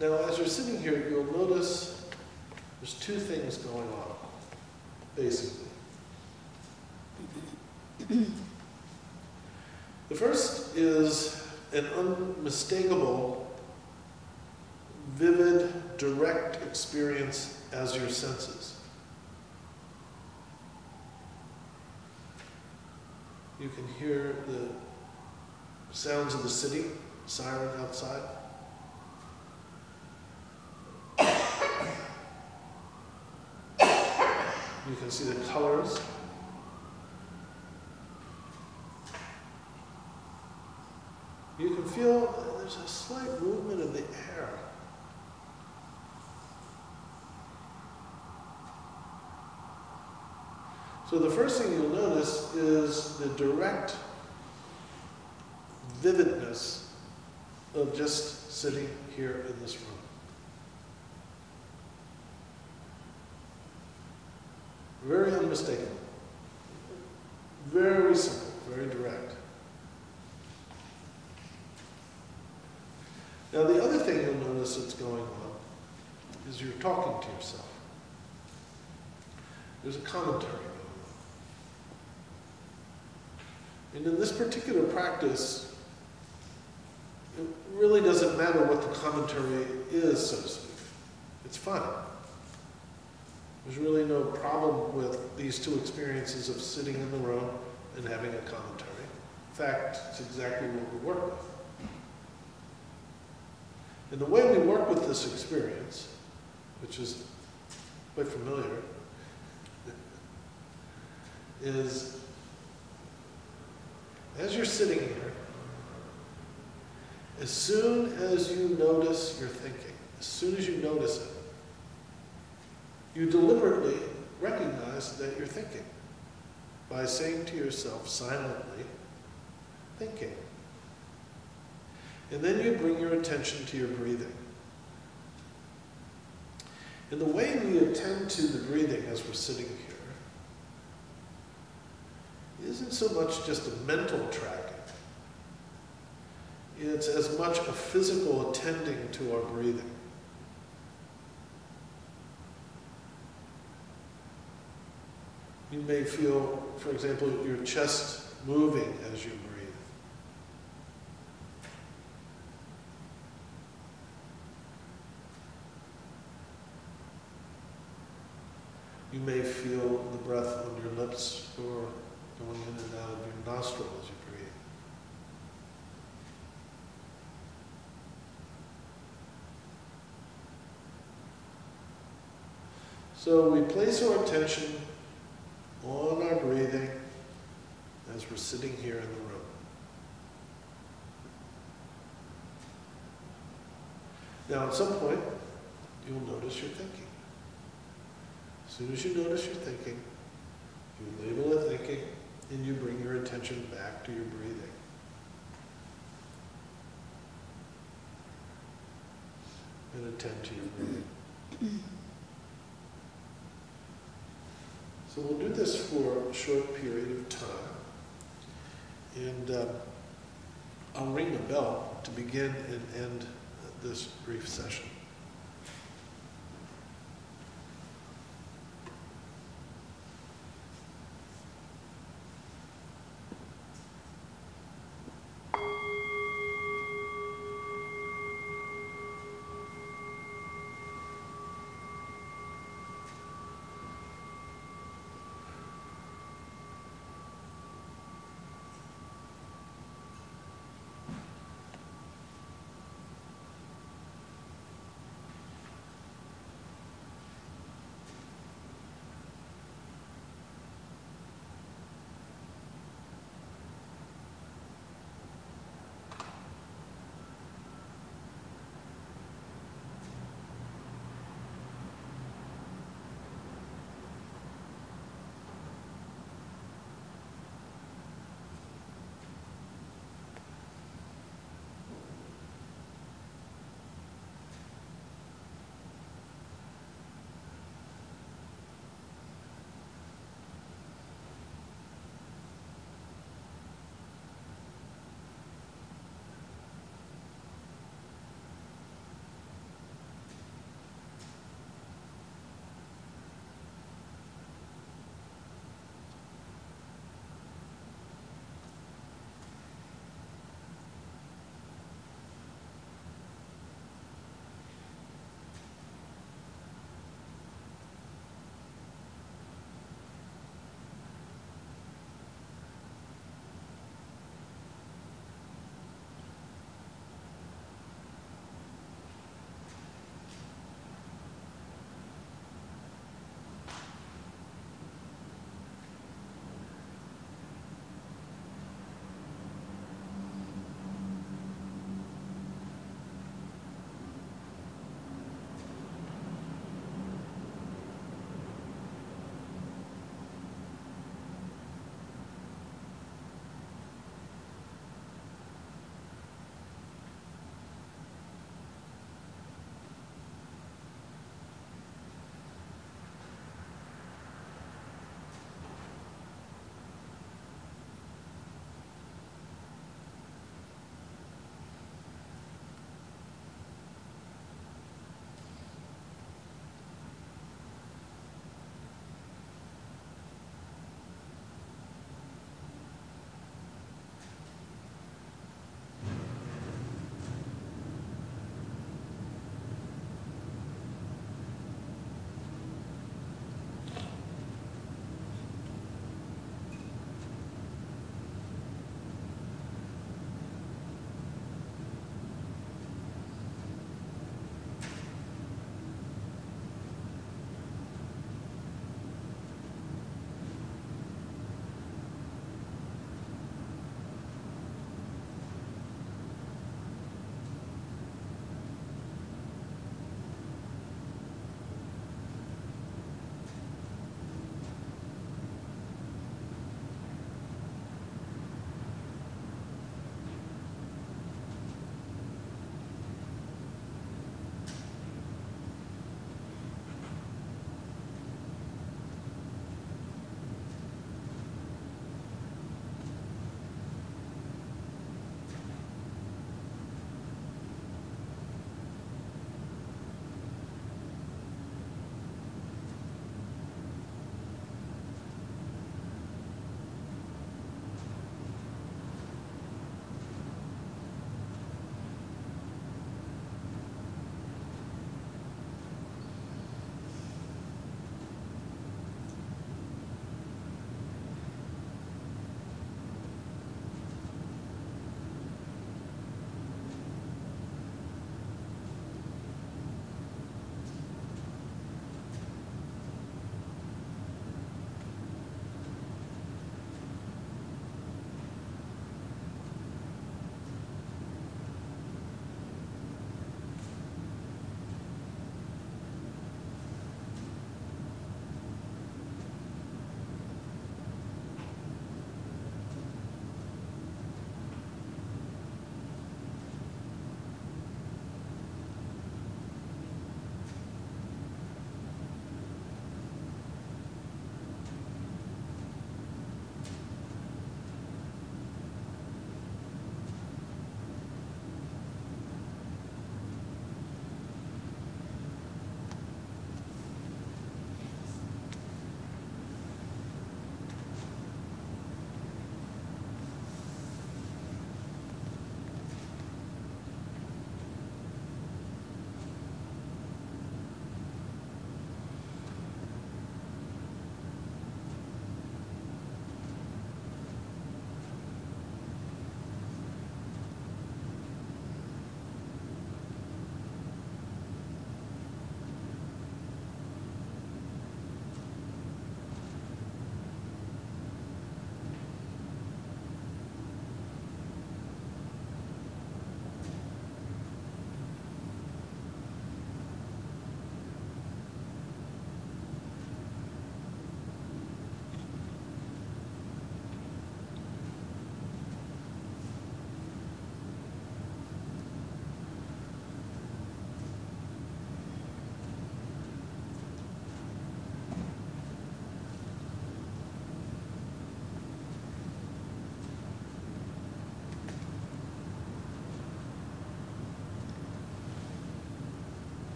Now, as you're sitting here, you'll notice there's two things going on, basically. The first is an unmistakable, vivid, direct experience as your senses. You can hear the sounds of the city, siren outside. You can see the colors. You can feel there's a slight movement in the air. So the first thing you'll notice is the direct vividness of just sitting here in this room. Very unmistakable. Very simple, very direct. Now the other thing you'll notice that's going on is you're talking to yourself. There's a commentary going on. And in this particular practice, it really doesn't matter what the commentary is, so to speak. It's fun. There's really no problem with these two experiences of sitting in the room and having a commentary. In fact, it's exactly what we work with. And the way we work with this experience, which is quite familiar, is as you're sitting here, as soon as you notice your thinking, as soon as you notice it, you deliberately recognize that you're thinking by saying to yourself silently, thinking. And then you bring your attention to your breathing. And the way we attend to the breathing as we're sitting here isn't so much just a mental tracking. It's as much a physical attending to our breathing. You may feel, for example, your chest moving as you breathe. You may feel the breath on your lips or going in and out of your nostril as you breathe. So we place our attention on our breathing as we're sitting here in the room. Now at some point, you'll notice you're thinking. As soon as you notice you're thinking, you label it thinking, and you bring your attention back to your breathing. And attend to your breathing. So we'll do this for a short period of time. And I'll ring the bell to begin and end this brief session.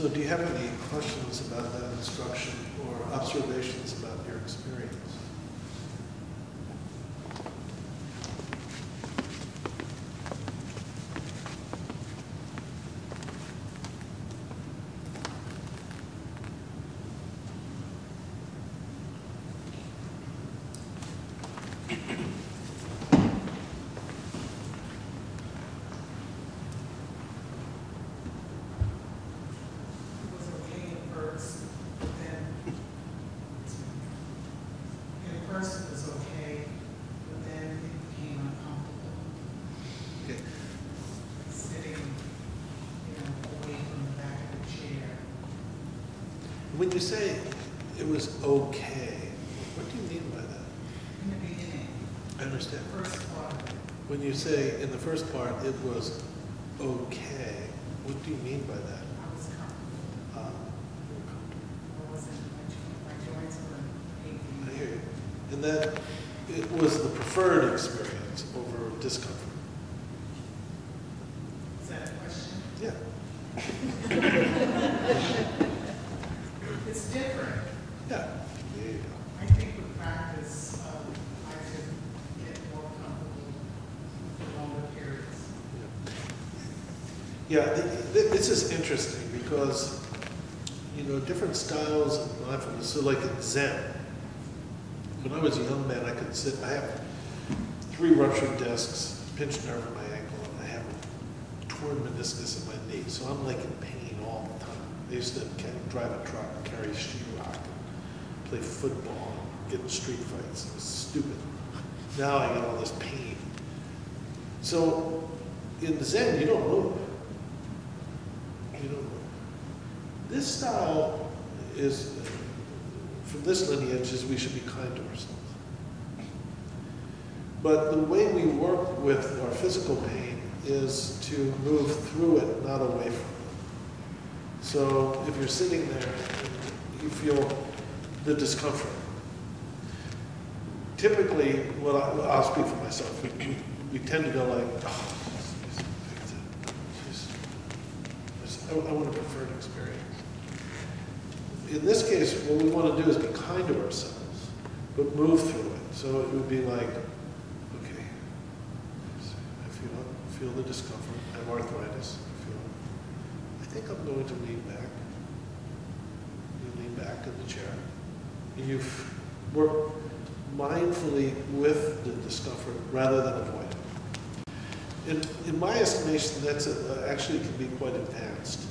So do you have any questions about that instruction or observations about your experience? When you say it was okay, what do you mean by that? In the beginning. I understand. First part. When you say in the first part it was okay, what do you mean by that? I was comfortable. I wasn't, my joints were aching. I hear you. And that it was the preferred experience over discomfort. Is that a question? Yeah. It's different. Yeah. There you go. I think with practice, I could get more comfortable for longer periods. Yeah, this is interesting because, you know, different styles of mindfulness. So like in Zen, when I was a young man, I could sit, I have 3 ruptured discs, pinched nerve in my ankle, and I have a torn meniscus in my knee. So I'm like in pain all the time. I used to drive a truck, carry sheetrock, and play football, and get in street fights. It was stupid. Now I got all this pain. So in Zen, you don't move. You don't move. This style is, from this lineage, is we should be kind to ourselves. But the way we work with our physical pain is to move through it, not away from it. So if you're sitting there and you feel the discomfort, typically, I'll speak for myself, we tend to go like, oh, I want a preferred experience. In this case, what we want to do is be kind to ourselves, but move through it. So it would be like, okay, I feel the discomfort, I have arthritis, I think I'm going to lean back. You lean back in the chair. And you work mindfully with the discomfort rather than avoid it. In my estimation, that's actually can be quite advanced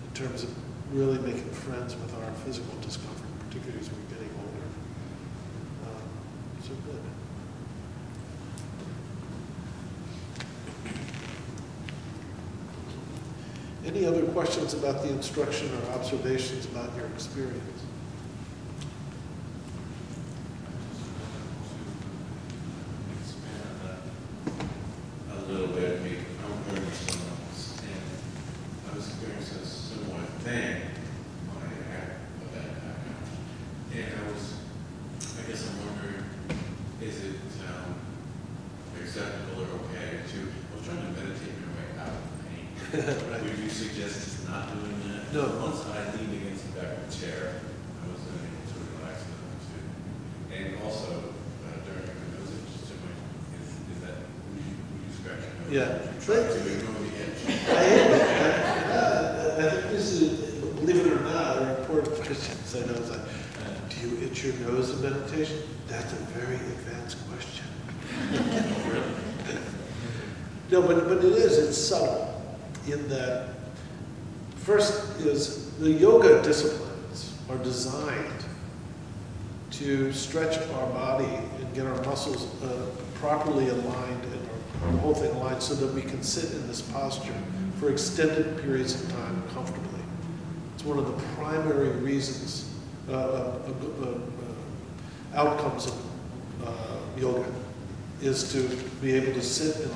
in terms of really making friends with our physical discomfort, particularly as we're getting older. So good. Any other questions about the instruction or observations about your experience? A little bit, I'm learning so much, and I was experiencing a similar thing when I had a bad background. And I guess I'm wondering, is it acceptable or okay to, I was trying to meditate my way out of pain. Right. Would you suggest just not doing that? No. Once I leaned against the back of the chair, I wasn't able to relax enough to. And also, during the nose exercise, is that, would you scratch your nose? Yeah. Try to ignore the edge. I think this is, believe it or not, are important questions. I know it's like, do you itch your nose in meditation? That's a very advanced question. No, but it is, it's subtle in that first is the yoga disciplines are designed to stretch our body and get our muscles properly aligned and our whole thing aligned so that we can sit in this posture for extended periods of time comfortably. It's one of the primary reasons, outcomes of yoga is to be able to sit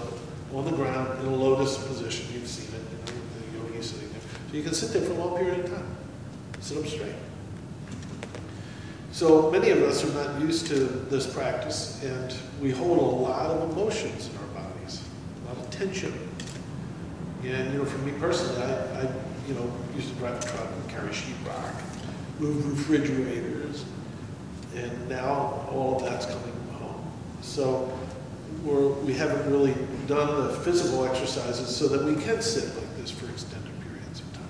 on the ground in a lotus position. You've seen it, the yogi sitting there. So you can sit there for a long period of time. Sit up straight. So many of us are not used to this practice, and we hold a lot of emotions in our bodies, a lot of tension. And you know, for me personally, I you know, used to drive a truck and carry sheetrock, move refrigerators, and now all of that's coming home. So we haven't really done the physical exercises so that we can sit like this for extended periods of time.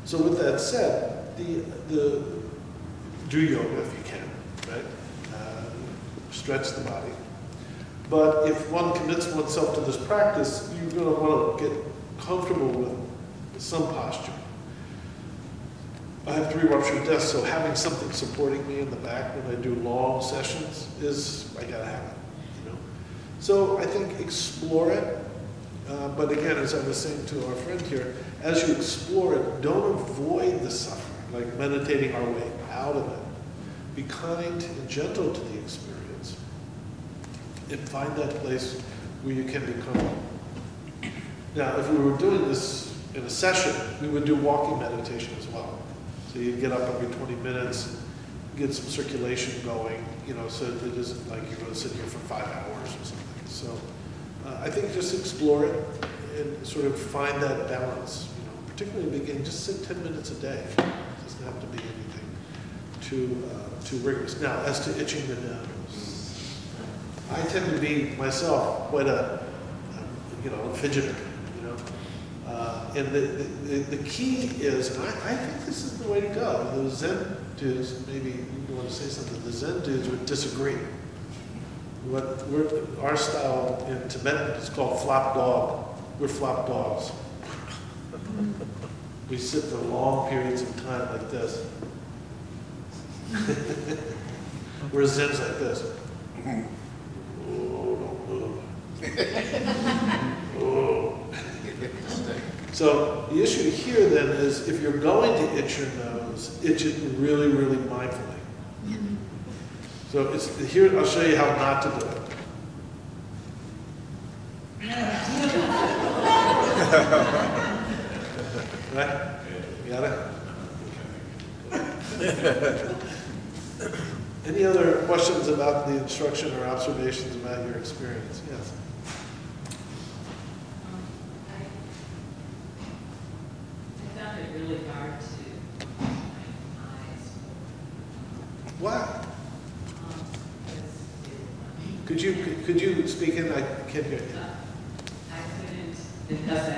So with that said, do yoga if you can, right? Stretch the body. But if one commits oneself to this practice, you're going to want to get comfortable with some posture. I have 3 ruptured discs, so having something supporting me in the back when I do long sessions is, I gotta have it, you know. So I think explore it, but again, as I was saying to our friend here, as you explore it, don't avoid the suffering, like meditating our way out of it. Be kind and gentle to the experience, and find that place where you can be comfortable. Now, if we were doing this in a session, we would do walking meditation as well. So you get up every 20 minutes, get some circulation going, you know, so it isn't like you're going to sit here for 5 hours or something. So I think just explore it and sort of find that balance, you know, particularly in the beginning, just sit 10 minutes a day. It doesn't have to be anything too rigorous. Now, as to itching the nose, I tend to be myself quite a fidgeter, you know. And the key is, and I think this is the way to go. The Zen dudes, maybe you want to say something, the Zen dudes would disagree. Our style in Tibetan is called flop dog. We're flop dogs. We sit for long periods of time like this. We're Zen's like this. Oh, don't move. Oh. So the issue here then is if you're going to itch your nose, itch it really, really mindfully. So here, I'll show you how not to do it. Right? You got it? Any other questions about the instruction or observations about your experience? Yes. I found it really hard to keep my eyes open. Why? Could you speak in? I can't hear you. I couldn't, because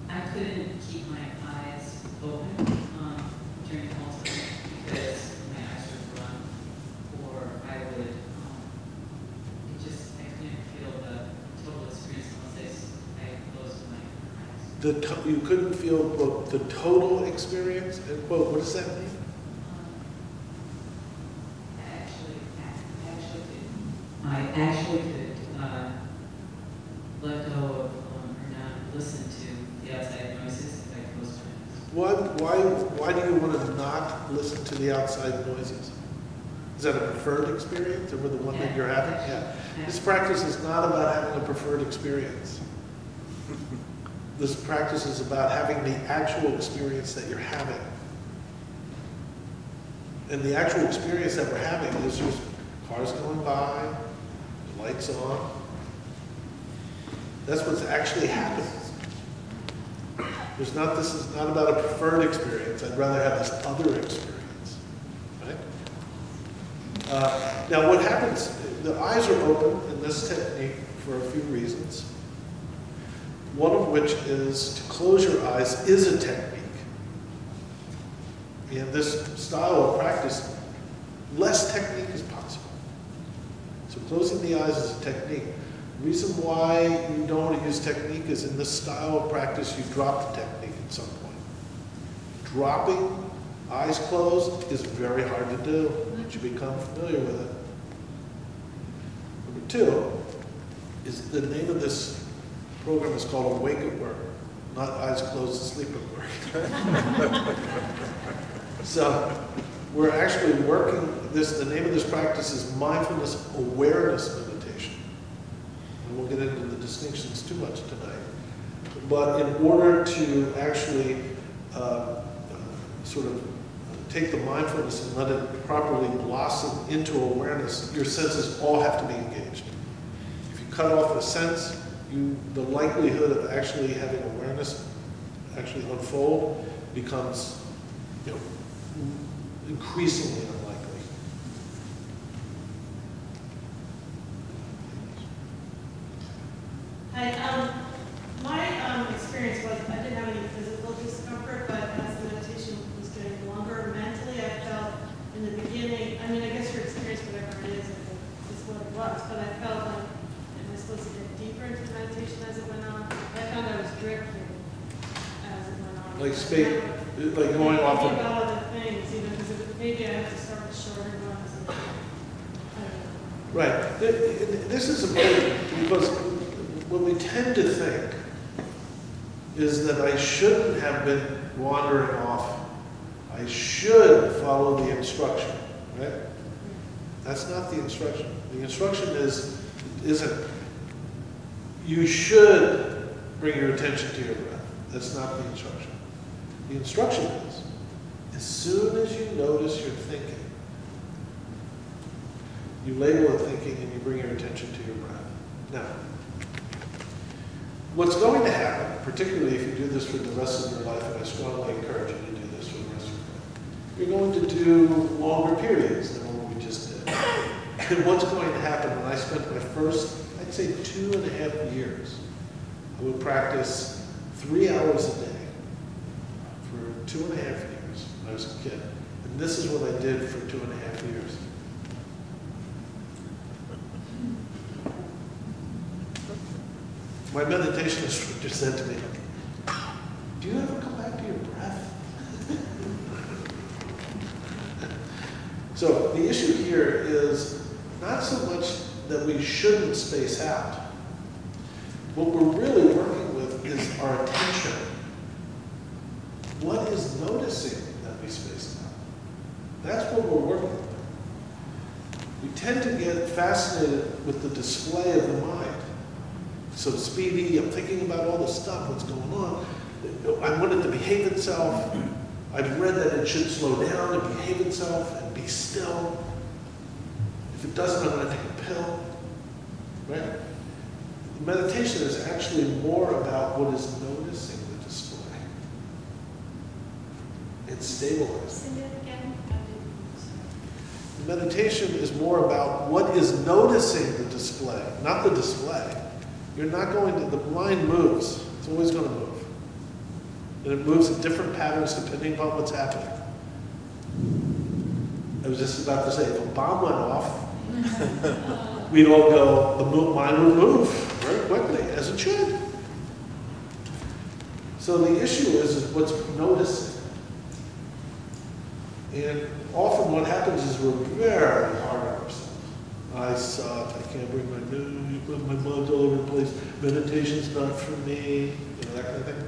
I couldn't keep my eyes open during the whole time because my eyes would run, or I would, I couldn't feel the total experience unless I closed my eyes. You couldn't feel, quote, the total experience, and quote, what does that mean? I actually could let go of or not listen to the outside noises if I closed my eyes. Why do you want to not listen to the outside noises? Is that a preferred experience over the one that you're having? Yeah. This practice is not about having a preferred experience. This practice is about having the actual experience that you're having. And the actual experience that we're having is just cars going by, lights on. That's what's actually happening. This is not about a preferred experience. I'd rather have this other experience, right? Now what happens, the eyes are open in this technique for a few reasons. One of which is to close your eyes is a technique. In this style of practice, less technique is possible. So closing the eyes is a technique. The reason why you don't want to use technique is in this style of practice, you drop the technique at some point. Dropping eyes closed is very hard to do once you become familiar with it. Number two is the name of this program is called Awake at Work, not Eyes Closed Asleep at Work. So we're actually working this, the name of this practice is mindfulness awareness meditation. And we'll get into the distinctions too much tonight. But in order to actually sort of take the mindfulness and let it properly blossom into awareness, your senses all have to be engaged. If you cut off a sense, the likelihood of actually having awareness actually unfold becomes, you know, increasingly unlikely. Hi, my experience was I didn't have any physical discomfort, but as the meditation was getting longer, mentally I felt in the beginning, I mean, I guess your experience, whatever it is what it was, but I felt like, am I supposed to get deeper into the meditation as it went on? I found I was drifting as it went on. Like space, like going off Thinking of, about other things, you know, because maybe I have to start with shorter ones. And, I don't know. right. This is important because what we tend to think is that I shouldn't have been wandering off. I should follow the instruction, right? That's not the instruction. The instruction isn't, you should bring your attention to your breath. That's not the instruction. The instruction is, as soon as you notice you're thinking, you label it thinking and you bring your attention to your breath. Now, what's going to happen, particularly if you do this for the rest of your life, and I strongly encourage you to do this for the rest of your life, you're going to do longer periods than what we just did. And what's going to happen when I spent my first, I'd say 2.5 years, I would practice 3 hours a day for 2.5 years when I was a kid. And this is what I did for 2.5 years. My meditation instructor said to me, "Do you ever come back to your breath?" So the issue here is not so much that we shouldn't space out. What we're really working with is our attention. What is noticing that we space out? That's what we're working with. We tend to get fascinated with the display of the mind. So speedy, I'm thinking about all the stuff, what's going on. I want it to behave itself. I've read that it should slow down and behave itself and be still. If it doesn't, I'm going to take a pill. Right? Meditation is actually more about what is noticing the display. It's stabilizing. Say that again. Meditation is more about what is noticing the display, not the display. You're not going to, the mind moves. It's always going to move. And it moves in different patterns depending upon what's happening. I was just about to say, if a bomb went off, we'd all go, the mind would move very quickly, as it should. So the issue is what's noticing. And often what happens is we're very hard on ourselves. I suck, I can't bring my mind's all over the place, meditation's not for me, you know, that kind of thing.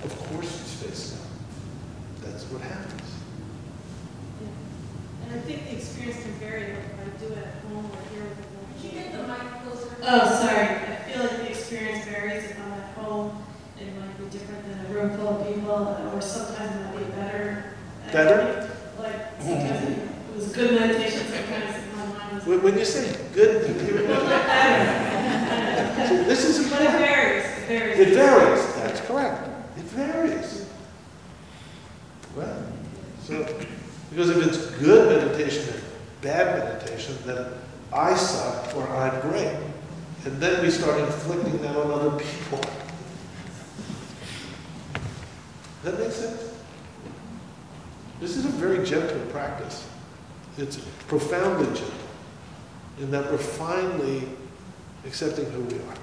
Of course you space it out. That's what happens. Yeah. And I think the experience can vary, like if I do it at home or here with the Can you get the mic closer? Oh, sorry. I feel like the experience varies. If I'm at home, it might be different than a room full of people, or sometimes it might be better. Better? Like sometimes it was good meditation, sometimes my mind was When you say good, well, not better. so this is But it important. varies. It varies. It varies. That's correct. It varies. Well, so because if it's good meditation and bad meditation, then I suck or I'm great. And then we start inflicting that on other people. Does that make sense? This is a very gentle practice. It's profoundly gentle in that we're finally accepting who we are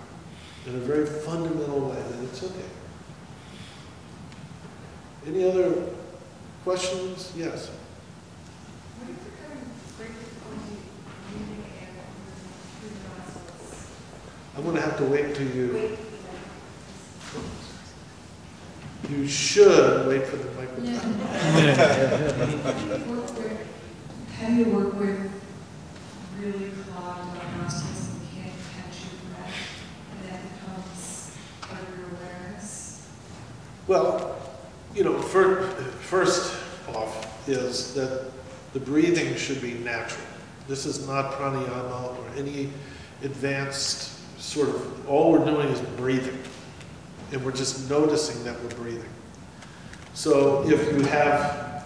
in a very fundamental way, that it's okay. Any other questions? Yes. What if you're kind of breaking breathing and through the nostrils? I'm going to have to wait until you. Wait. You should wait for the microphone. How do you work with really clogged up nostrils and you can't catch your breath, and that becomes under awareness? Well, you know, first off is that the breathing should be natural. This is not pranayama or any advanced sort of, all we're doing is breathing. And we're just noticing that we're breathing. So if you have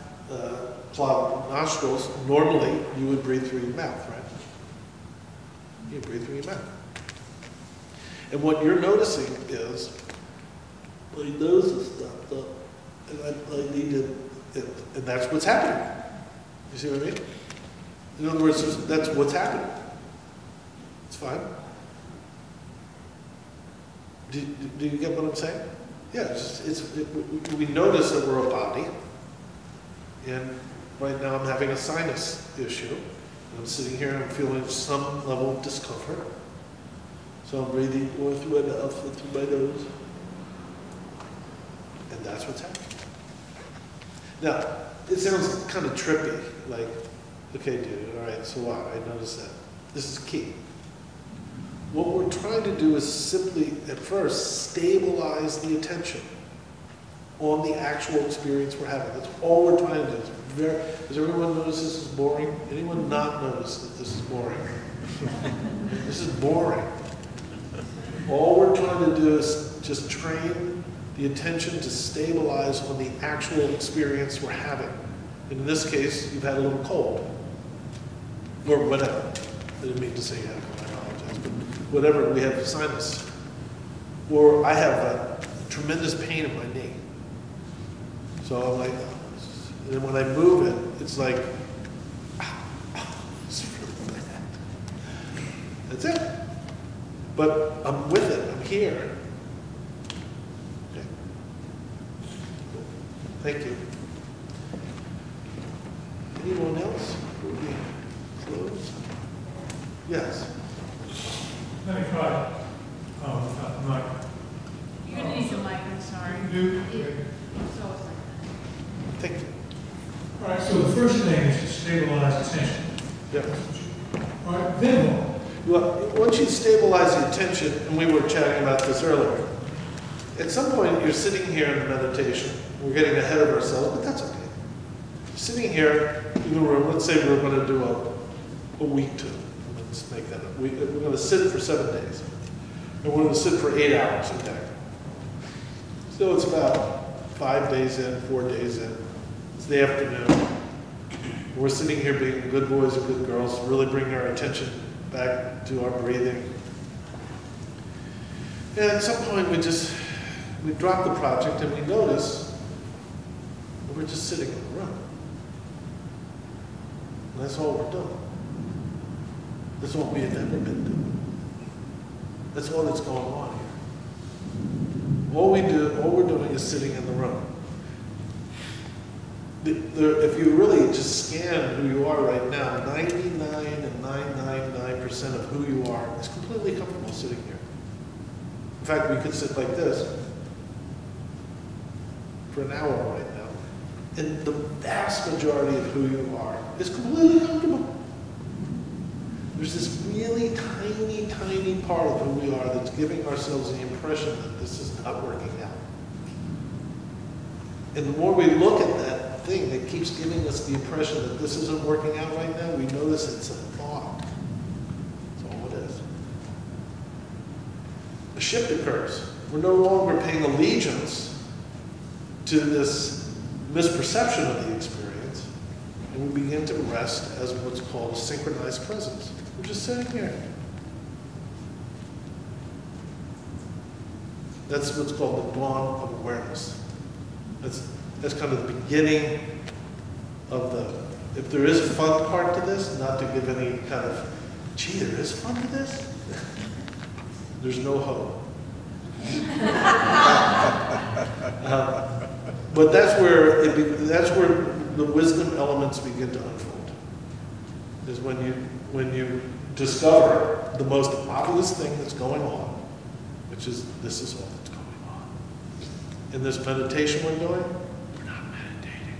clogged nostrils, normally you would breathe through your mouth, right? You breathe through your mouth. And what you're noticing is, my nose is stopped up, and I need to, and that's what's happening. You see what I mean? In other words, that's what's happening. It's fine. Do you get what I'm saying? Yeah, we notice that we're a body, and right now I'm having a sinus issue. I'm sitting here and I'm feeling some level of discomfort. So I'm breathing more through my mouth and through my nose. And that's what's happening. Now, it sounds kind of trippy, like, okay, dude, all right, so what? I noticed that. This is key. What we're trying to do is simply, at first, stabilize the attention on the actual experience we're having. That's all we're trying to do. Does everyone notice this is boring? Anyone not notice that this is boring? This is boring. All we're trying to do is just train the attention to stabilize on the actual experience we're having. And in this case, you've had a little cold. Or whatever. I didn't mean to say you had a cold, I apologize. But whatever, we have sinus. Or I have a tremendous pain in my knee. So I'm like, and then when I move it, it's like, it's really bad. That's it. But I'm with it, I'm here. Okay. Thank you. Anyone else before we close? Yes. Let me try. I'm not. You're gonna need the mic, I'm sorry. Do. So it's like that. Thank you. All right, so the first thing is to stabilize attention. Yeah. All right, then what? Well, once you stabilize the attention, and we were chatting about this earlier, at some point you're sitting here in meditation, we're getting ahead of ourselves, but that's okay. You're sitting here in the room, let's say we're going to do a week two. Let's make that up. We're going to sit for 7 days. And we're going to sit for 8 hours a day. So it's about 5 days in, 4 days in. It's the afternoon. We're sitting here being good boys and good girls, really bringing our attention back to our breathing. And at some point we drop the project and we notice that we're just sitting in the room. And that's all we're doing. That's all we have ever been doing. That's all that's going on here. All we're doing is sitting in the room. If you really just scan who you are right now, 99.999% of who you are is completely comfortable sitting here. In fact, we could sit like this for an hour right now, and the vast majority of who you are is completely comfortable. There's this really tiny, tiny part of who we are that's giving ourselves the impression that this is not working out. And the more we look at that thing that keeps giving us the impression that this isn't working out right now, we notice it's a thought. That's all it is. A shift occurs. We're no longer paying allegiance to this misperception of the experience, and we begin to rest as what's called a synchronized presence. We're just sitting here. That's what's called the dawn of awareness. That's kind of the beginning of the, if there is a fun part to this, not to give any kind of, gee, there is fun to this? There's no hope. But that's where the wisdom elements begin to unfold. Is when you discover the most obvious thing that's going on, which is this is all that's going on. In this meditation we're doing, we're not meditating.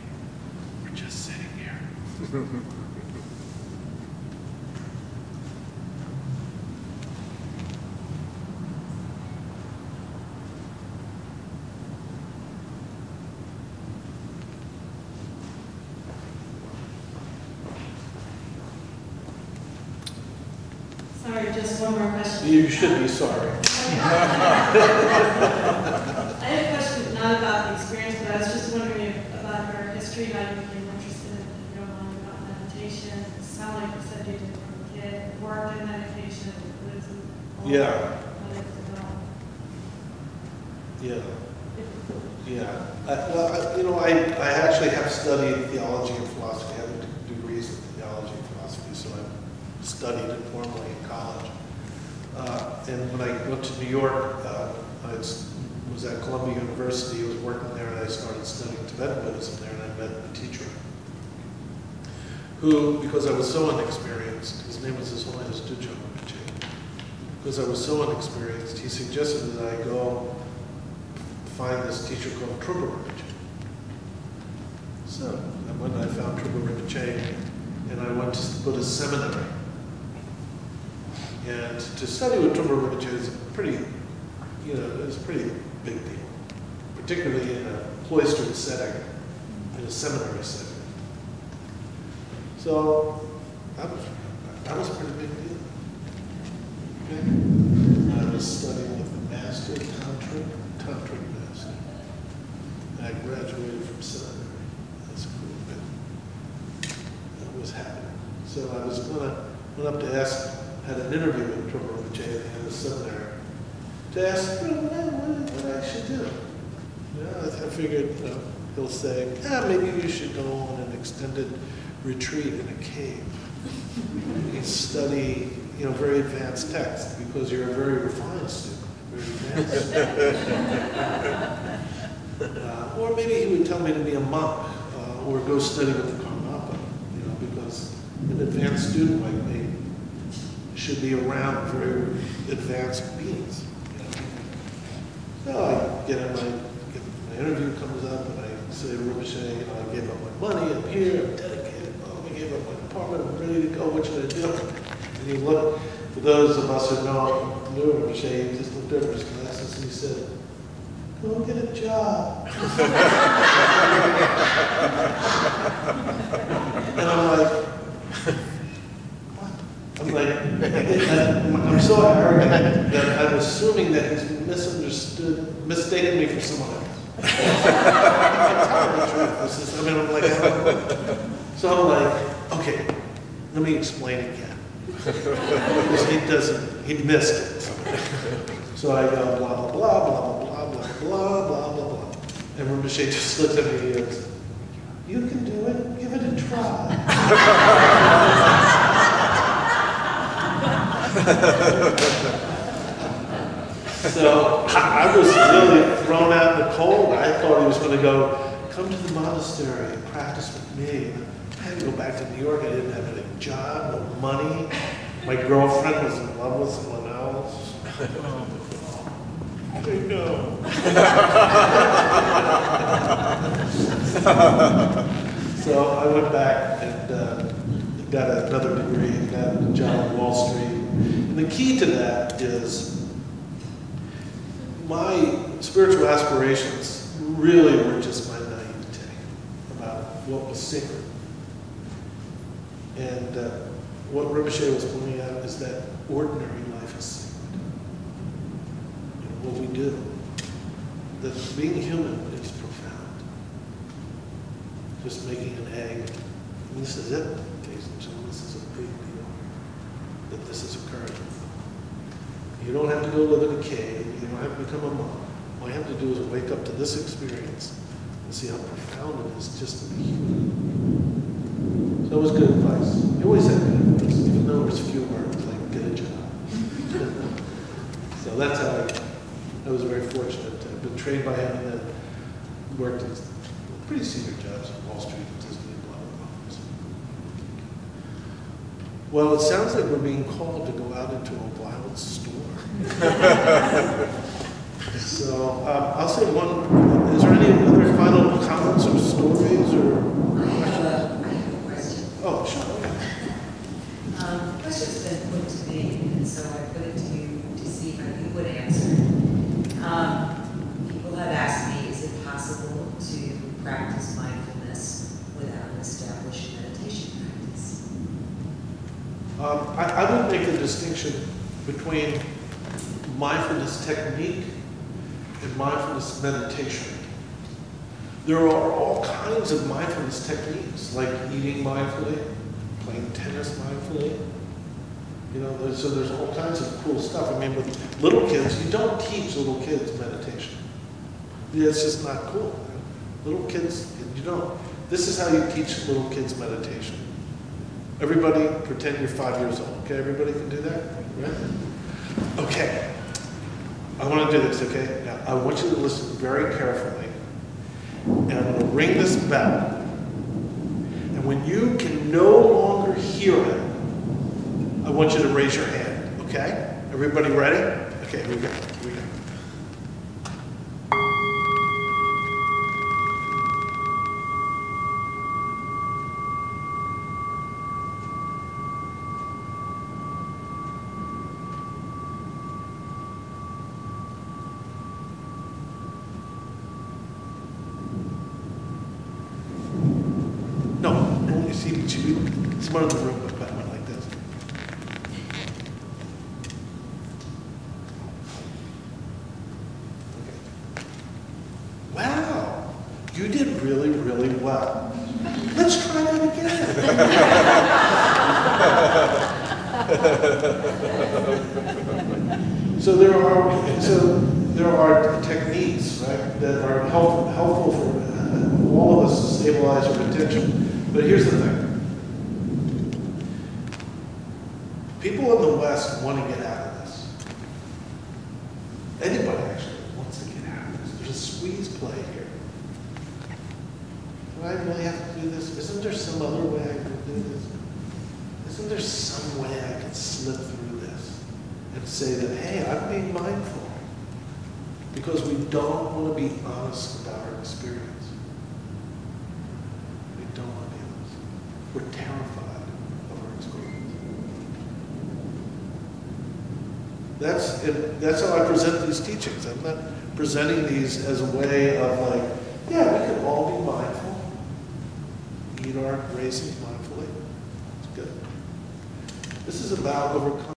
We're just sitting here. Sorry, just just one more question. You should be sorry. I have a question not about the experience, but I was just wondering about her history, how you became interested in your mind about meditation. It sounded like you said you did it from a kid, worked in meditation, Buddhism. Yeah. How did it develop? Yeah. Yeah. I actually have studied theology and philosophy. I have degrees in theology and philosophy, so I studied informally in college. And when I went to New York, I was at Columbia University. I was working there, and I started studying Tibetan Buddhism there, and I met a teacher who, because I was so inexperienced, his name was His Holiness Dujo Rinpoche. Because I was so inexperienced, he suggested that I go find this teacher called Trungpa Rinpoche. So I went and I found Trungpa Rinpoche, and I went to the Buddhist seminary. And to study with Trungpa Rinpoche is a pretty, it's a pretty big deal, particularly in a cloistered setting, in a seminary setting. So that was a pretty big deal. Okay. I was studying with the master, tantric master. I graduated from seminary. That's a cool bit. That was happening. So I went up to ask, had an interview with Trungpa Rinpoche at the end of the seminary to ask what I should do. I figured, he'll say, maybe you should go on an extended retreat in a cave. You study, very advanced text because you're a very refined student, very advanced. Or maybe he would tell me to be a monk or go study with the Karmapa, because an advanced student like me should be around very advanced beings. So I get my interview comes up, and I say to Rinpoche, I gave up my money, I'm here, I'm dedicated, I gave up my apartment, I'm ready to go, what should I do? And he looked, for those of us who know Rinpoche, he just looked over his glasses and he said, go get a job. And I'm like, I'm so arrogant that I'm assuming that he's mistaken me for someone else. I'm telling the truth. So I'm like, okay, let me explain again. Because he missed it. So I go blah, blah, blah, blah, blah, blah, blah, blah, blah, blah. And Rinpoche just looks at me and he goes, you can do it, give it a try. So I was really thrown out in the cold. I thought he was going to go, come to the monastery and practice with me. I had to go back to New York. I didn't have any job, no money. My girlfriend was in love with someone else. I didn't know. So I went back and got another degree and got a job on Wall Street. And the key to that is my spiritual aspirations really were just my naivete about what was sacred. And what Rinpoche was pointing out is that ordinary life is sacred. What we do. That being human is profound. Just making an egg. And this is it, ladies and gentlemen. This is a big deal. That this is occurring. You don't have to go live in a cave. You don't have to become a monk. All you have to do is wake up to this experience and see how profound it is just to be human. So it was good advice. You always have good advice, even though there's few words, like get a job. So that's how I was very fortunate to have been trained by him and then worked in pretty senior jobs at Wall Street and Disney and blah, blah, blah. Well, it sounds like we're being called to go out into a wild storm. So I'll say one, is there any other final comments or stories or questions? I have a question. Oh, sure. The question's been put to me, and so I put it to you to see how you would answer. People have asked me, is it possible to practice mindfulness without an established meditation practice? I would make a distinction between mindfulness technique and mindfulness meditation. There are all kinds of mindfulness techniques, like eating mindfully, playing tennis mindfully. You know, so there's all kinds of cool stuff. I mean, with little kids, you don't teach little kids meditation. Yeah, it's just not cool. Little kids, you don't. This is how you teach little kids meditation. Everybody pretend you're 5 years old. Okay, everybody can do that? Right? Okay. I want to do this, okay? Now, I want you to listen very carefully. And I'm going to ring this bell. And when you can no longer hear it, I want you to raise your hand, okay? Everybody ready? Okay, here we go. Here we go. No, only see someone in the room with that one like this. Okay. Wow, you did really, really well. Let's try that again. So there are techniques, right, that are helpful for all of us to stabilize our attention. But here's the thing. People in the West want to get out of this. Anybody actually wants to get out of this. There's a squeeze play here. Do I really have to do this? Isn't there some other way I can do this? Isn't there some way I can slip through this and say that, hey, I'm being mindful? Because we don't want to be honest about our experience. We don't want to be honest. We're terrified of our experience. That's how I present these teachings. I'm not presenting these as a way of like, yeah, we can all be mindful. Eat our raisins mindfully. It's good. This is about overcoming.